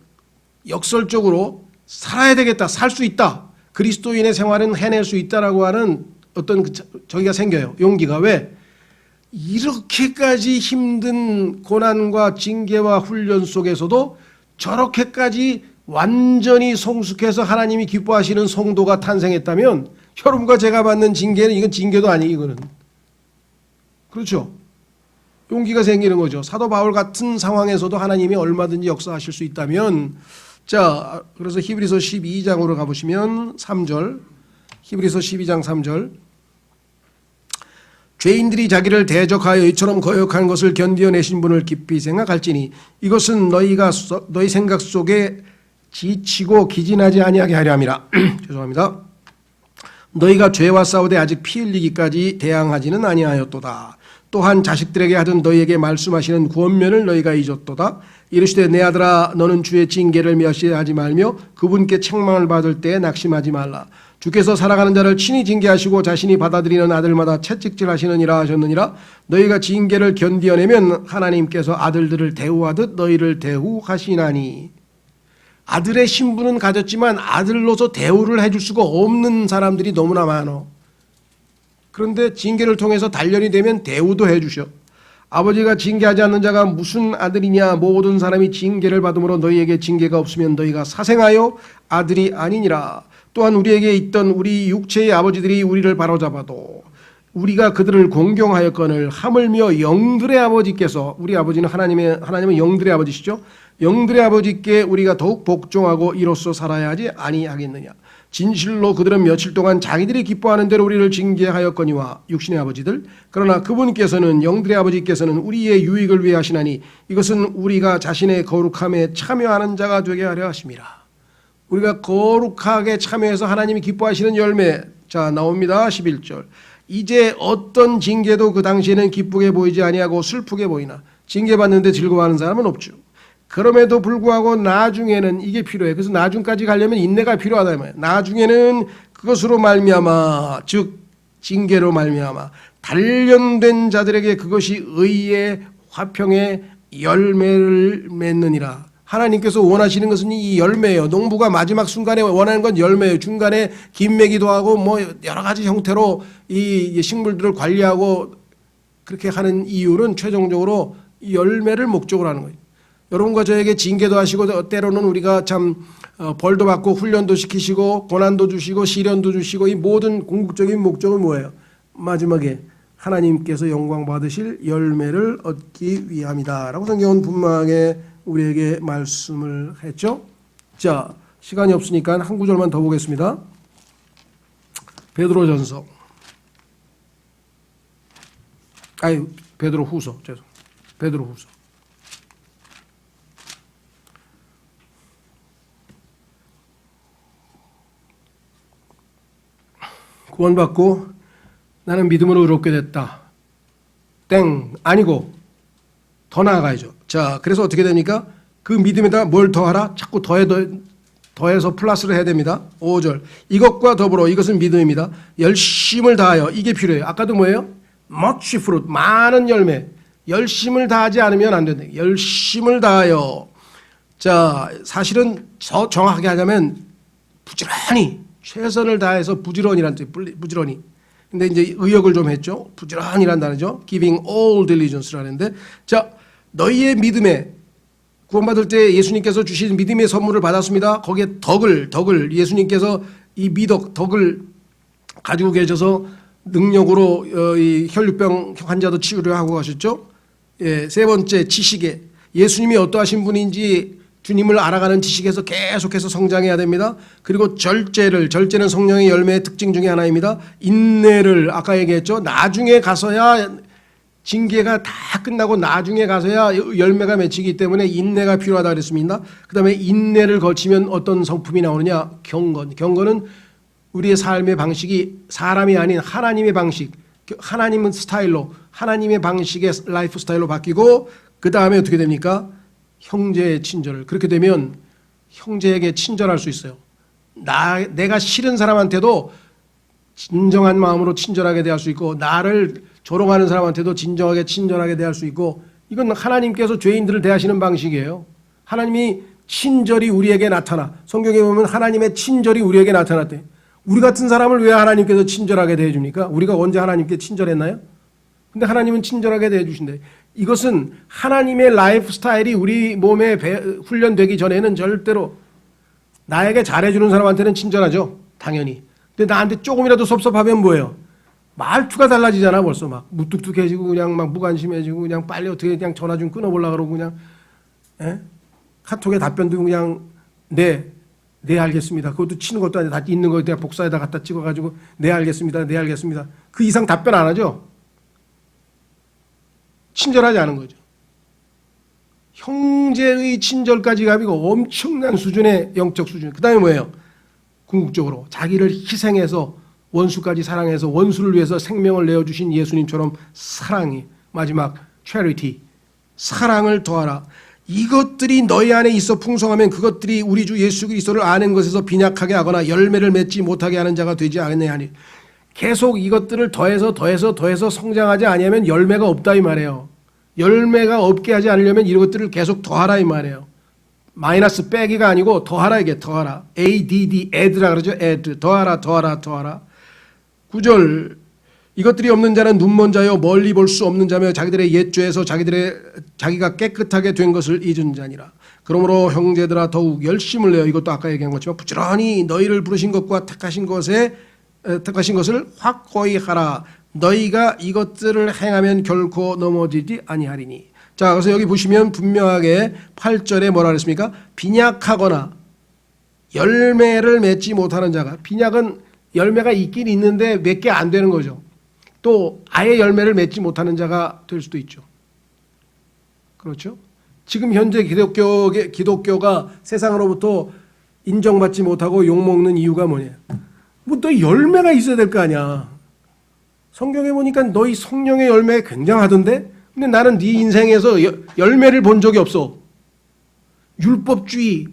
역설적으로 살아야 되겠다. 살 수 있다. 그리스도인의 생활은 해낼 수 있다라고 하는 어떤 저기가 생겨요. 용기가. 왜? 이렇게까지 힘든 고난과 징계와 훈련 속에서도 저렇게까지 완전히 성숙해서 하나님이 기뻐하시는 성도가 탄생했다면 여러분과 제가 받는 징계는 이건 징계도 아니에요. 이거는. 그렇죠. 용기가 생기는 거죠. 사도 바울 같은 상황에서도 하나님이 얼마든지 역사하실 수 있다면, 자, 그래서 히브리서 12장으로 가보시면 3절, 히브리서 12장 3절, 죄인들이 자기를 대적하여 이처럼 거역한 것을 견디어내신 분을 깊이 생각할지니 이것은 너희 생각 속에 지치고 기진하지 아니하게 하려 함이라. 죄송합니다. 너희가 죄와 싸우되 아직 피 흘리기까지 대항하지는 아니하였도다. 또한 자식들에게 하던 너희에게 말씀하시는 구원면을 너희가 잊었도다. 이르시되 내 아들아 너는 주의 징계를 멸시하지 말며 그분께 책망을 받을 때에 낙심하지 말라. 주께서 사랑하는 자를 친히 징계하시고 자신이 받아들이는 아들마다 채찍질하시느니라 하셨느니라. 너희가 징계를 견디어내면 하나님께서 아들들을 대우하듯 너희를 대우하시나니. 아들의 신분은 가졌지만 아들로서 대우를 해줄 수가 없는 사람들이 너무나 많어. 그런데 징계를 통해서 단련이 되면 대우도 해주셔. 아버지가 징계하지 않는 자가 무슨 아들이냐. 모든 사람이 징계를 받음으로 너희에게 징계가 없으면 너희가 사생하여 아들이 아니니라. 또한 우리에게 있던 우리 육체의 아버지들이 우리를 바로잡아도 우리가 그들을 공경하였거늘 하물며 영들의 아버지께서, 우리 아버지는 하나님은 영들의 아버지시죠. 영들의 아버지께 우리가 더욱 복종하고 이로써 살아야 하지 아니하겠느냐. 진실로 그들은 며칠 동안 자기들이 기뻐하는 대로 우리를 징계하였거니와 육신의 아버지들. 그러나 그분께서는, 영들의 아버지께서는 우리의 유익을 위해 하시나니 이것은 우리가 자신의 거룩함에 참여하는 자가 되게 하려 하심이라. 우리가 거룩하게 참여해서 하나님이 기뻐하시는 열매. 자, 나옵니다. 11절. 이제 어떤 징계도 그 당시에는 기쁘게 보이지 아니하고 슬프게 보이나 징계받는데 즐거워하는 사람은 없죠. 그럼에도 불구하고 나중에는 이게 필요해. 그래서 나중까지 가려면 인내가 필요하다 이 말이에요. 나중에는 그것으로 말미암아, 즉 징계로 말미암아 단련된 자들에게 그것이 의의 화평의 열매를 맺느니라. 하나님께서 원하시는 것은 이 열매예요. 농부가 마지막 순간에 원하는 건 열매예요. 중간에 김매기도 하고 뭐 여러 가지 형태로 이 식물들을 관리하고 그렇게 하는 이유는 최종적으로 열매를 목적으로 하는 거예요. 여러분과 저에게 징계도 하시고 때로는 우리가 참 벌도 받고 훈련도 시키시고 고난도 주시고 시련도 주시고 이 모든 궁극적인 목적은 뭐예요? 마지막에 하나님께서 영광 받으실 열매를 얻기 위함이다 라고 성경은 분명하게 우리에게 말씀을 했죠. 자, 시간이 없으니까 한 구절만 더 보겠습니다. 베드로전서, 베드로 후서, 죄송. 베드로후서. 구원받고 나는 믿음으로 의롭게 됐다. 땡 아니고 더 나아가야죠. 자, 그래서 어떻게 됩니까? 그 믿음에다 뭘 더하라? 자꾸 더해서 플러스를 해야 됩니다. 5절. 이것과 더불어 이것은 믿음입니다. 열심을 다하여 이게 필요해요. 아까도 뭐예요? much fruit 많은 열매. 열심을 다하지 않으면 안 된다. 열심을 다하여. 자, 사실은 더 정확하게 하자면 부지런히 최선을 다해서 부지런히란 뜻. 부지런히. 근데 이제 의역을 좀 했죠. 부지런히란 단어죠. Giving all diligence라는데, 자, 너희의 믿음에 구원받을 때 예수님께서 주신 믿음의 선물을 받았습니다. 거기에 덕을 예수님께서 이 미덕 덕을 가지고 계셔서 능력으로 이 혈류병 환자도 치료하고 가셨죠. 예, 세 번째 지식에 예수님이 어떠하신 분인지 주님을 알아가는 지식에서 계속해서 성장해야 됩니다. 그리고 절제는 성령의 열매의 특징 중에 하나입니다. 인내를 아까 얘기했죠. 나중에 가서야 징계가 다 끝나고 나중에 가서야 열매가 맺히기 때문에 인내가 필요하다 그랬습니다. 그 다음에 인내를 거치면 어떤 성품이 나오느냐? 경건은 우리의 삶의 방식이 사람이 아닌 하나님의 방식, 하나님은 스타일로, 하나님의 방식의 라이프 스타일로 바뀌고, 그 다음에 어떻게 됩니까? 형제의 친절을. 그렇게 되면 형제에게 친절할 수 있어요. 내가 싫은 사람한테도 진정한 마음으로 친절하게 대할 수 있고, 나를 조롱하는 사람한테도 진정하게 친절하게 대할 수 있고, 이건 하나님께서 죄인들을 대하시는 방식이에요. 하나님이 친절이 우리에게 나타나. 성경에 보면 하나님의 친절이 우리에게 나타났대. 우리 같은 사람을 왜 하나님께서 친절하게 대해줍니까? 우리가 언제 하나님께 친절했나요? 근데 하나님은 친절하게 대해주신대. 이것은 하나님의 라이프 스타일이 우리 몸에 훈련되기 전에는 절대로, 나에게 잘해주는 사람한테는 친절하죠. 당연히. 근데 나한테 조금이라도 섭섭하면 뭐예요? 말투가 달라지잖아. 벌써 막 무뚝뚝해지고 그냥 막 무관심해지고 그냥 빨리 어떻게 그냥 전화 좀 끊어보려고 그러고 그냥, 에? 카톡에 답변도 그냥 네 알겠습니다. 그것도 치는 것도 아니라 다 있는 거 그냥 복사에다 갖다 찍어가지고 네 알겠습니다. 그 이상 답변 안 하죠. 친절하지 않은 거죠. 형제의 친절까지 가지고 엄청난 수준의 영적 수준. 그 다음에 뭐예요? 궁극적으로 자기를 희생해서 원수까지 사랑해서 원수를 위해서 생명을 내어주신 예수님처럼 사랑이, 마지막 charity, 사랑을 더하라. 이것들이 너희 안에 있어 풍성하면 그것들이 우리 주 예수 그리스도를 아는 것에서 빈약하게 하거나 열매를 맺지 못하게 하는 자가 되지 않겠느냐 하니, 계속 이것들을 더해서 성장하지 아니하면 열매가 없다 이 말이에요. 열매가 없게 하지 않으려면 이것들을 계속 더하라 이 말이에요. 마이너스 빼기가 아니고 더하라, 이게 더하라. ADD, add라 그러죠. add, 더하라. 9절, 이것들이 없는 자는 눈먼 자요 멀리 볼 수 없는 자며 자기들의 옛 죄에서 자기가 깨끗하게 된 것을 잊은 자니라. 그러므로 형제들아 더욱 열심을 내어, 이것도 아까 얘기한 것처럼 부지런히 너희를 부르신 것과 택하신 것을 확고히 하라. 너희가 이것들을 행하면 결코 넘어지지 아니하리니. 자, 그래서 여기 보시면 분명하게 8절에 뭐라 그랬습니까? 빈약하거나 열매를 맺지 못하는 자가, 빈약은 열매가 있긴 있는데 몇 개 안 되는 거죠. 또 아예 열매를 맺지 못하는 자가 될 수도 있죠. 그렇죠? 지금 현재 기독교가 세상으로부터 인정받지 못하고 욕먹는 이유가 뭐냐? 뭐 너 열매가 있어야 될 거 아니야. 성경에 보니까 너희 성령의 열매 굉장하던데? 근데 나는 네 인생에서 열매를 본 적이 없어. 율법주의,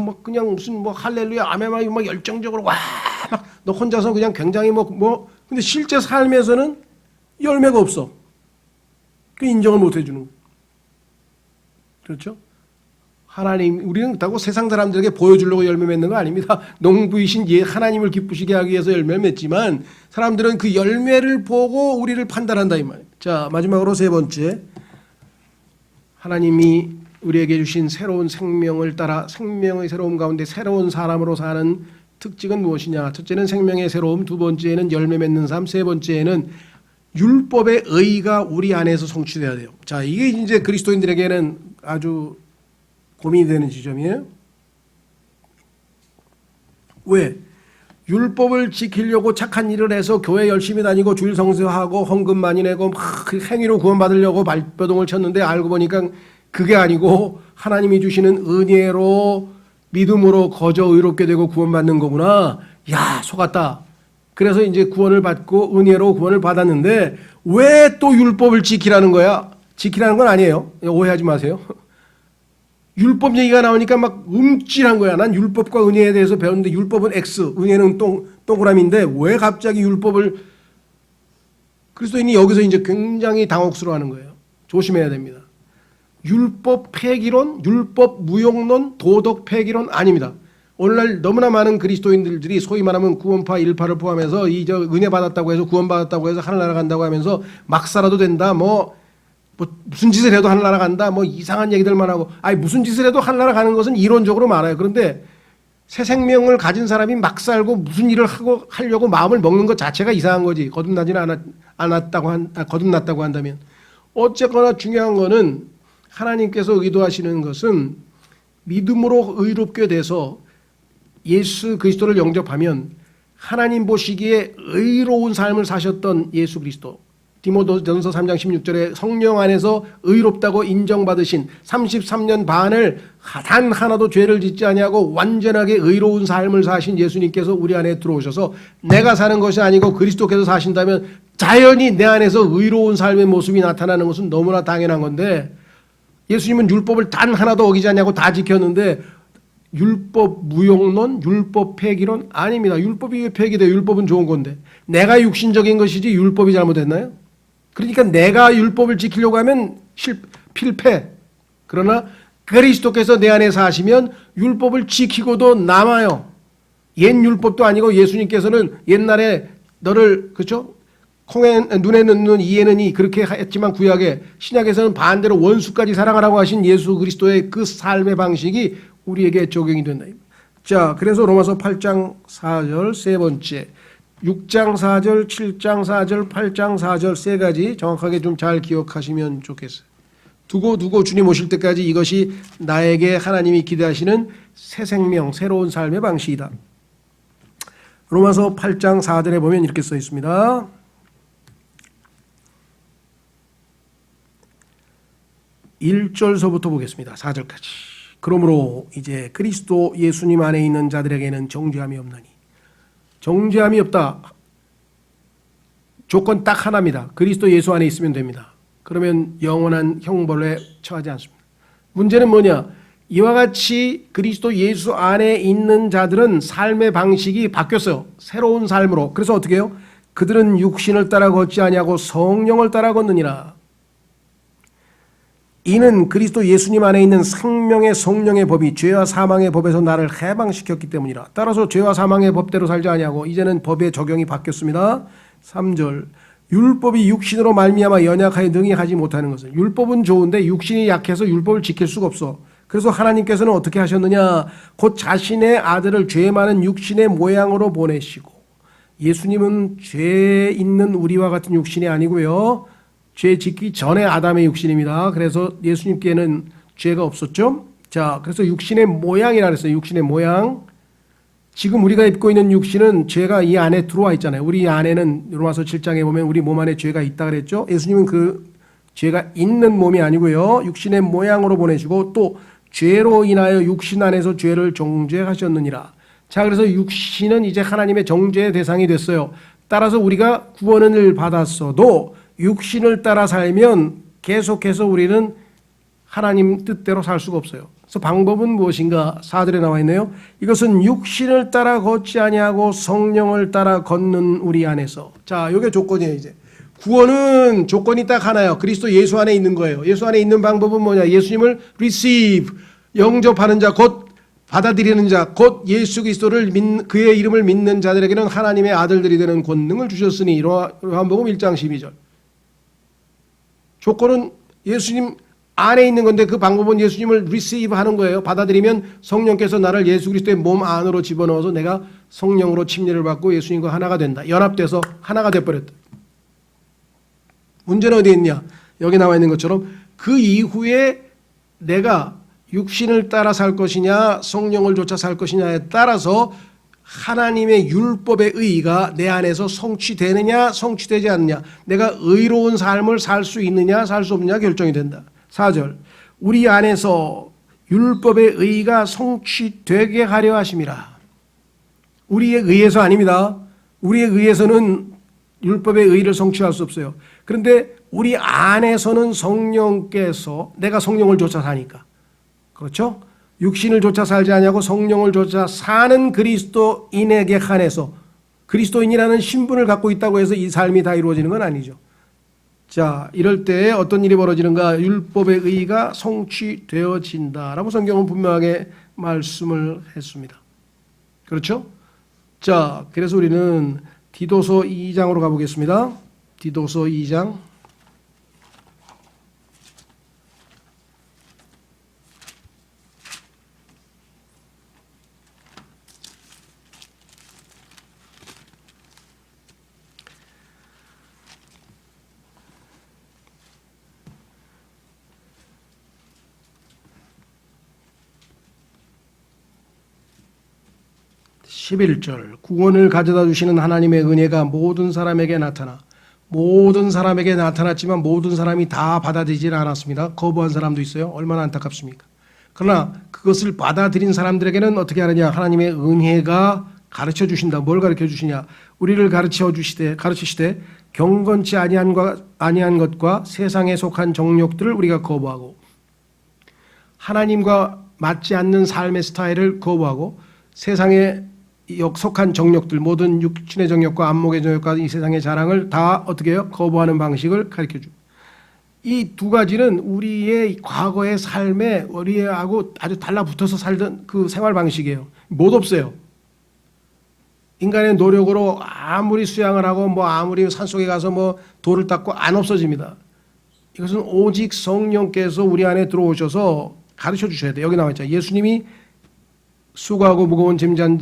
막 그냥 무슨 뭐 할렐루야, 아멘 막 열정적으로 와, 막 너 혼자서 그냥 굉장히 근데 실제 삶에서는 열매가 없어. 그 인정을 못 해주는 거예요. 그렇죠? 하나님, 우리는 그렇다고 세상 사람들에게 보여주려고 열매 맺는 거 아닙니다. 농부이신 하나님을 기쁘시게 하기 위해서 열매를 맺지만, 사람들은 그 열매를 보고 우리를 판단한다 이 말이에요. 자, 마지막으로 세 번째, 하나님이 우리에게 주신 새로운 생명을 따라 생명의 새로움 가운데 새로운 사람으로 사는 특징은 무엇이냐? 첫째는 생명의 새로움, 두 번째는 열매 맺는 삶, 세 번째는 율법의 의가 우리 안에서 성취돼야 돼요. 자, 이게 이제 그리스도인들에게는 아주 고민이 되는 지점이에요. 왜? 율법을 지키려고 착한 일을 해서 교회 열심히 다니고 주일 성수하고 헌금 많이 내고 막 그 행위로 구원받으려고 발버둥을 쳤는데 알고 보니까 그게 아니고 하나님이 주시는 은혜로 믿음으로 거저 의롭게 되고 구원받는 거구나. 야, 속았다. 그래서 이제 구원을 받고 은혜로 구원을 받았는데 왜 또 율법을 지키라는 거야? 지키라는 건 아니에요. 오해하지 마세요. 율법 얘기가 나오니까 막 움찔한 거야. 난 율법과 은혜에 대해서 배웠는데 율법은 X, 은혜는 동그라미인데 왜 갑자기 율법을. 그리스도인이 여기서 이제 굉장히 당혹스러워하는 거예요. 조심해야 됩니다. 율법 폐기론, 율법 무용론, 도덕 폐기론 아닙니다. 오늘날 너무나 많은 그리스도인들이 소위 말하면 구원파 일파를 포함해서 은혜 받았다고 해서 구원받았다고 해서 하늘나라 간다고 하면서 막 살아도 된다. 뭐 무슨 짓을 해도 하늘나라 간다. 뭐 이상한 얘기들만 하고. 아니 무슨 짓을 해도 하늘나라 가는 것은 이론적으로 많아요. 그런데 새 생명을 가진 사람이 막 살고 무슨 일을 하려고 마음을 먹는 것 자체가 이상한 거지. 거듭났다고 한다면. 어쨌거나 중요한 거는 하나님께서 의도하시는 것은 믿음으로 의롭게 돼서 예수 그리스도를 영접하면 하나님 보시기에 의로운 삶을 사셨던 예수 그리스도. 디모데전서 3장 16절에 성령 안에서 의롭다고 인정받으신 33년 반을 단 하나도 죄를 짓지 아니하고 완전하게 의로운 삶을 사신 예수님께서 우리 안에 들어오셔서 내가 사는 것이 아니고 그리스도께서 사신다면 자연히 내 안에서 의로운 삶의 모습이 나타나는 것은 너무나 당연한 건데 예수님은 율법을 단 하나도 어기지 않냐고 다 지켰는데 율법 무용론, 율법 폐기론 아닙니다. 율법이 왜 폐기돼요? 율법은 좋은 건데. 내가 육신적인 것이지 율법이 잘못됐나요? 그러니까 내가 율법을 지키려고 하면 필패. 그러나 그리스도께서 내 안에 사시면 율법을 지키고도 남아요. 옛 율법도 아니고 예수님께서는 옛날에 너를 그렇죠? 눈에는 눈, 이에는 이 그렇게 했지만 구약에 신약에서는 반대로 원수까지 사랑하라고 하신 예수 그리스도의 그 삶의 방식이 우리에게 적용이 된다. 자, 그래서 로마서 8장 4절 세 번째, 6장 4절, 7장 4절, 8장 4절 세 가지 정확하게 좀 잘 기억하시면 좋겠어요. 두고 주님 오실 때까지 이것이 나에게 하나님이 기대하시는 새 생명, 새로운 삶의 방식이다. 로마서 8장 4절에 보면 이렇게 써 있습니다. 1절서부터 보겠습니다. 4절까지. 그러므로 이제 그리스도 예수님 안에 있는 자들에게는 정죄함이 없나니. 정죄함이 없다. 조건 딱 하나입니다. 그리스도 예수 안에 있으면 됩니다. 그러면 영원한 형벌에 처하지 않습니다. 문제는 뭐냐? 이와 같이 그리스도 예수 안에 있는 자들은 삶의 방식이 바뀌었어요. 새로운 삶으로. 그래서 어떻게 해요? 그들은 육신을 따라 걷지 아니하고 성령을 따라 걷느니라. 이는 그리스도 예수님 안에 있는 생명의 성령의 법이 죄와 사망의 법에서 나를 해방시켰기 때문이라. 따라서 죄와 사망의 법대로 살지 아니하고 이제는 법의 적용이 바뀌었습니다. 3절 율법이 육신으로 말미암아 연약하여 능히 하지 못하는 것은 율법은 좋은데 육신이 약해서 율법을 지킬 수가 없어. 그래서 하나님께서는 어떻게 하셨느냐? 곧 자신의 아들을 죄 많은 육신의 모양으로 보내시고 예수님은 죄 있는 우리와 같은 육신이 아니고요. 죄 짓기 전에 아담의 육신입니다. 그래서 예수님께는 죄가 없었죠. 자, 그래서 육신의 모양이라 그랬어요. 육신의 모양. 지금 우리가 입고 있는 육신은 죄가 이 안에 들어와 있잖아요. 우리 안에는 로마서 7장에 보면 우리 몸 안에 죄가 있다 그랬죠. 예수님은 그 죄가 있는 몸이 아니고요. 육신의 모양으로 보내시고 또 죄로 인하여 육신 안에서 죄를 정죄하셨느니라. 자, 그래서 육신은 이제 하나님의 정죄의 대상이 됐어요. 따라서 우리가 구원을 받았어도 육신을 따라 살면 계속해서 우리는 하나님 뜻대로 살 수가 없어요. 그래서 방법은 무엇인가? 4절에 나와 있네요. 이것은 육신을 따라 걷지 아니하고 성령을 따라 걷는 우리 안에서. 자, 이게 조건이에요. 이제 구원은 조건이 딱 하나예요. 그리스도 예수 안에 있는 거예요. 예수 안에 있는 방법은 뭐냐? 예수님을 receive, 영접하는 자, 곧 받아들이는 자, 곧 예수 그리스도를 그의 이름을 믿는 자들에게는 하나님의 아들들이 되는 권능을 주셨으니. 요한복음 1장 12절. 조건은 예수님 안에 있는 건데 그 방법은 예수님을 receive 하는 거예요. 받아들이면 성령께서 나를 예수 그리스도의 몸 안으로 집어넣어서 내가 성령으로 침례를 받고 예수님과 하나가 된다. 연합돼서 하나가 돼버렸다. 문제는 어디에 있냐? 여기 나와 있는 것처럼 그 이후에 내가 육신을 따라 살 것이냐 성령을 쫓아 살 것이냐에 따라서 하나님의 율법의 의의가 내 안에서 성취되느냐 성취되지 않느냐, 내가 의로운 삶을 살 수 있느냐 살 수 없느냐 결정이 된다. 4절, 우리 안에서 율법의 의의가 성취되게 하려 하심이라. 우리에 의해서 아닙니다. 우리에 의해서는 율법의 의의를 성취할 수 없어요. 그런데 우리 안에서는 성령께서, 내가 성령을 쫓아 사니까, 그렇죠? 육신을 쫓아 살지 아니하고 성령을 쫓아 사는 그리스도인에게 한해서, 그리스도인이라는 신분을 갖고 있다고 해서 이 삶이 다 이루어지는 건 아니죠. 자, 이럴 때 어떤 일이 벌어지는가? 율법의 의의가 성취되어진다라고 성경은 분명하게 말씀을 했습니다. 그렇죠? 자, 그래서 우리는 디도서 2장으로 가보겠습니다. 디도서 2장. (11절) 구원을 가져다 주시는 하나님의 은혜가 모든 사람에게 나타났지만 모든 사람이 다 받아들이질 않았습니다. 거부한 사람도 있어요. 얼마나 안타깝습니까? 그러나 그것을 받아들인 사람들에게는 어떻게 하느냐? 하나님의 은혜가 가르쳐 주신다. 뭘 가르쳐 주시냐? 우리를 가르치시되 경건치 아니한 것과 세상에 속한 정욕들을 우리가 거부하고, 하나님과 맞지 않는 삶의 스타일을 거부하고, 세상에 속한 정욕들, 모든 육신의 정욕과 안목의 정욕과 이 세상의 자랑을 다 어떻게 해요? 거부하는 방식을 가르쳐줍니다. 이 두 가지는 우리의 과거의 삶에 우리하고 아주 달라붙어서 살던 그 생활 방식이에요. 못 없어요. 인간의 노력으로 아무리 수양을 하고 아무리 산속에 가서 돌을 닦고 안 없어집니다. 이것은 오직 성령께서 우리 안에 들어오셔서 가르쳐 주셔야 돼요. 여기 나와 있죠. 예수님이 수고하고 무거운 짐진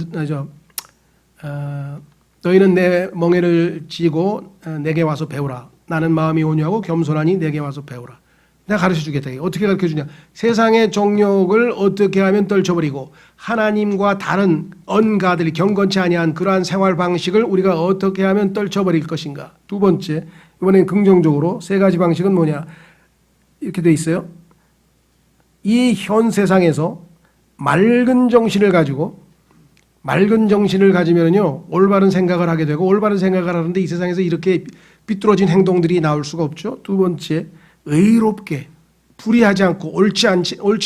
너희는 내 멍에를 지고 내게 와서 배우라. 나는 마음이 온유하고 겸손하니 내게 와서 배우라. 내가 가르쳐 주겠다. 어떻게 가르쳐 주냐? 세상의 정욕을 어떻게 하면 떨쳐버리고 하나님과 다른 언가들이 경건치 아니한 그러한 생활 방식을 우리가 어떻게 하면 떨쳐버릴 것인가. 두 번째, 이번엔 긍정적으로 세 가지 방식은 뭐냐? 이렇게 돼 있어요. 이 현 세상에서 맑은 정신을 가지면요 올바른 생각을 하게 되고, 올바른 생각을 하는데 이 세상에서 이렇게 비뚤어진 행동들이 나올 수가 없죠. 두 번째, 의롭게 불의하지 않고 옳지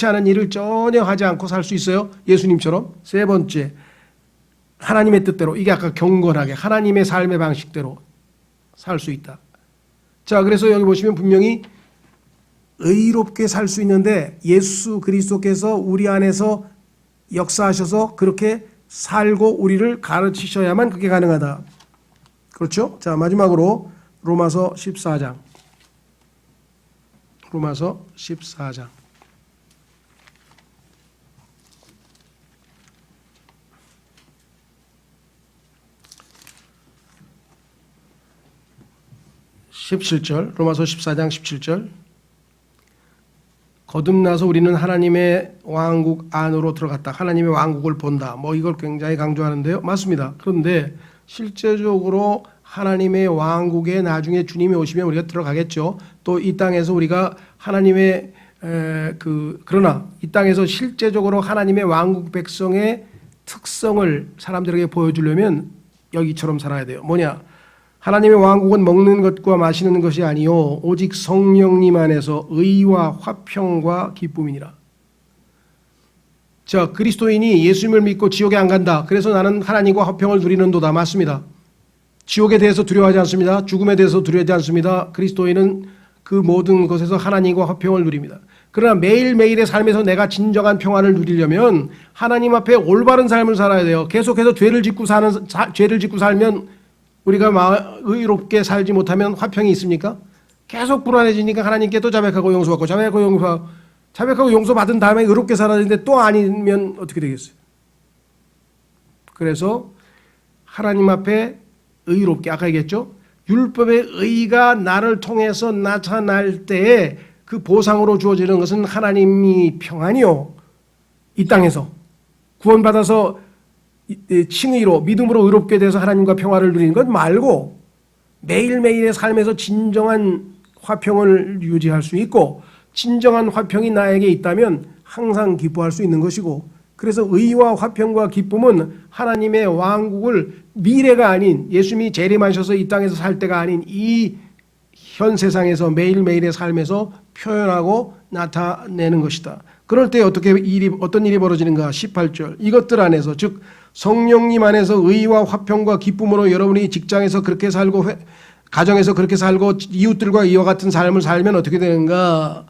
않은 일을 전혀 하지 않고 살 수 있어요. 예수님처럼. 세 번째, 하나님의 뜻대로, 이게 아까 경건하게 하나님의 삶의 방식대로 살 수 있다. 자, 그래서 여기 보시면 분명히 의롭게 살 수 있는데 예수 그리스도께서 우리 안에서 역사하셔서 그렇게 살고 우리를 가르치셔야만 그게 가능하다. 그렇죠? 자, 마지막으로 로마서 14장. 로마서 14장. 17절, 로마서 14장 17절. 거듭나서 우리는 하나님의 왕국 안으로 들어갔다. 하나님의 왕국을 본다. 이걸 굉장히 강조하는데요. 맞습니다. 그런데 실제적으로 하나님의 왕국에 나중에 주님이 오시면 우리가 들어가겠죠. 또 이 땅에서 우리가 하나님의 그러나 이 땅에서 실제적으로 하나님의 왕국 백성의 특성을 사람들에게 보여주려면 여기처럼 살아야 돼요. 뭐냐? 하나님의 왕국은 먹는 것과 마시는 것이 아니요 오직 성령님 안에서 의와 화평과 기쁨이니라. 자, 그리스도인이 예수님을 믿고 지옥에 안 간다. 그래서 나는 하나님과 화평을 누리는도다. 맞습니다. 지옥에 대해서 두려워하지 않습니다. 죽음에 대해서 두려워하지 않습니다. 그리스도인은 그 모든 것에서 하나님과 화평을 누립니다. 그러나 매일매일의 삶에서 내가 진정한 평안을 누리려면 하나님 앞에 올바른 삶을 살아야 돼요. 계속해서 죄를 짓고 살면 우리가 의롭게 살지 못하면 화평이 있습니까? 계속 불안해지니까 하나님께 또 자백하고 용서받고 자백하고 용서받은 다음에 의롭게 살아야 되는데 또 아니면 어떻게 되겠어요? 그래서 하나님 앞에 의롭게, 아까 얘기했죠? 율법의 의가 나를 통해서 나타날 때에 그 보상으로 주어지는 것은 하나님이 평안이요. 이 땅에서 구원받아서 칭의로 믿음으로 의롭게 돼서 하나님과 평화를 누리는 것 말고 매일매일의 삶에서 진정한 화평을 유지할 수 있고 진정한 화평이 나에게 있다면 항상 기뻐할 수 있는 것이고, 그래서 의와 화평과 기쁨은 하나님의 왕국을 미래가 아닌 예수님이 재림하셔서 이 땅에서 살 때가 아닌 이 현 세상에서 매일매일의 삶에서 표현하고 나타내는 것이다. 그럴 때 어떤 일이 벌어지는가? 18절. 이것들 안에서, 즉 성령님 안에서 의와 화평과 기쁨으로 여러분이 직장에서 그렇게 살고 가정에서 그렇게 살고 이웃들과 이와 같은 삶을 살면 어떻게 되는가?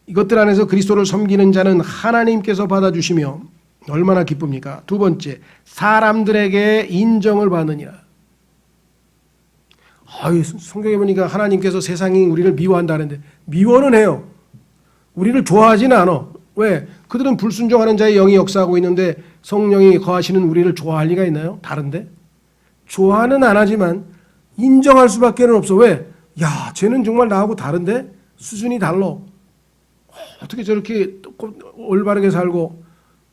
이것들 안에서 그리스도를 섬기는 자는 하나님께서 받아주시며 얼마나 기쁩니까? 두 번째, 사람들에게 인정을 받느니라. 성경에 보니까 하나님께서 세상이 우리를 미워한다는데 미워는 해요. 우리를 좋아하지는 않아. 왜? 그들은 불순종하는 자의 영이 역사하고 있는데 성령이 거하시는 우리를 좋아할 리가 있나요? 다른데? 좋아는 안 하지만 인정할 수밖에 없어. 왜? 야, 쟤는 정말 나하고 다른데? 수준이 달라. 어떻게 저렇게 올바르게 살고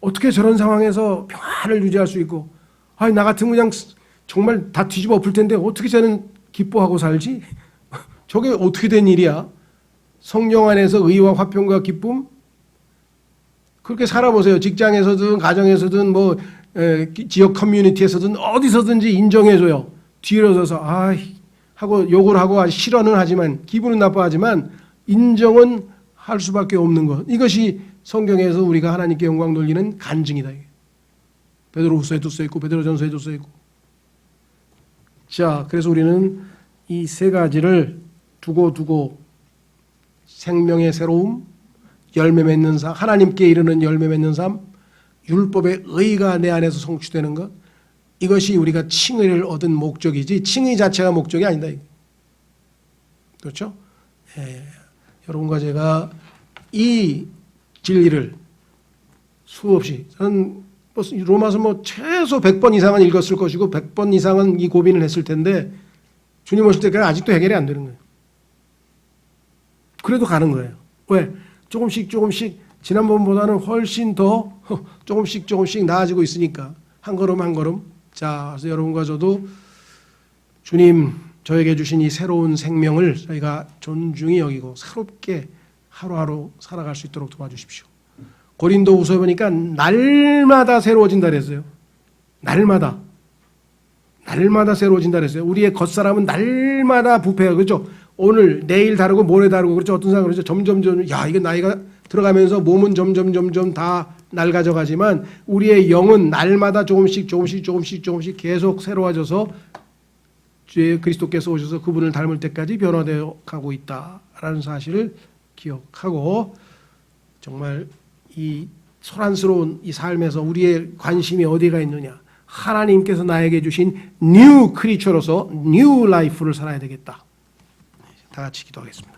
어떻게 저런 상황에서 평안을 유지할 수 있고, 나 같으면 그냥 정말 다 뒤집어 엎을 텐데 어떻게 쟤는 기뻐하고 살지? 저게 어떻게 된 일이야? 성령 안에서 의와 화평과 기쁨? 그렇게 살아보세요. 직장에서든 가정에서든 뭐 지역 커뮤니티에서든 어디서든지 인정해줘요. 뒤로 서서 하고 욕을 하고 싫어는 하지만 기분은 나빠하지만 인정은 할 수밖에 없는 것. 이것이 성경에서 우리가 하나님께 영광 돌리는 간증이다. 베드로후서에도 써있고 베드로전서에도 써있고. 자, 그래서 우리는 이 세 가지를 두고 생명의 새로움, 열매 맺는 삶, 하나님께 이르는 열매 맺는 삶, 율법의 의가 내 안에서 성취되는 것, 이것이 우리가 칭의를 얻은 목적이지 칭의 자체가 목적이 아니다. 그렇죠? 여러분과 제가 이 진리를 수없이, 저는 로마서 최소 100번 이상은 읽었을 것이고 100번 이상은 이 고민을 했을 텐데 주님 오실 때까지 아직도 해결이 안 되는 거예요. 그래도 가는 거예요. 왜? 조금씩 지난번보다는 훨씬 더 조금씩 나아지고 있으니까 한 걸음 한 걸음. 자, 그래서 여러분과 저도 주님 저에게 주신 이 새로운 생명을 저희가 존중히 여기고 새롭게 하루하루 살아갈 수 있도록 도와주십시오. 고린도후서에 보니까 날마다 새로워진다 그랬어요. 날마다 새로워진다 그랬어요. 우리의 겉사람은 날마다 부패해요. 그렇죠? 오늘 내일 다르고 모레 다르고, 그렇죠? 어떤 사람은 그렇죠? 점점 이게 나이가 들어가면서 몸은 점점 다 낡아져가지만 우리의 영은 날마다 조금씩 계속 새로워져서 주의 그리스도께서 오셔서 그분을 닮을 때까지 변화되어 가고 있다라는 사실을 기억하고, 정말 이 소란스러운 이 삶에서 우리의 관심이 어디가 있느냐? 하나님께서 나에게 주신 뉴 크리처로서 뉴 라이프를 살아야 되겠다. 다 같이 기도하겠습니다.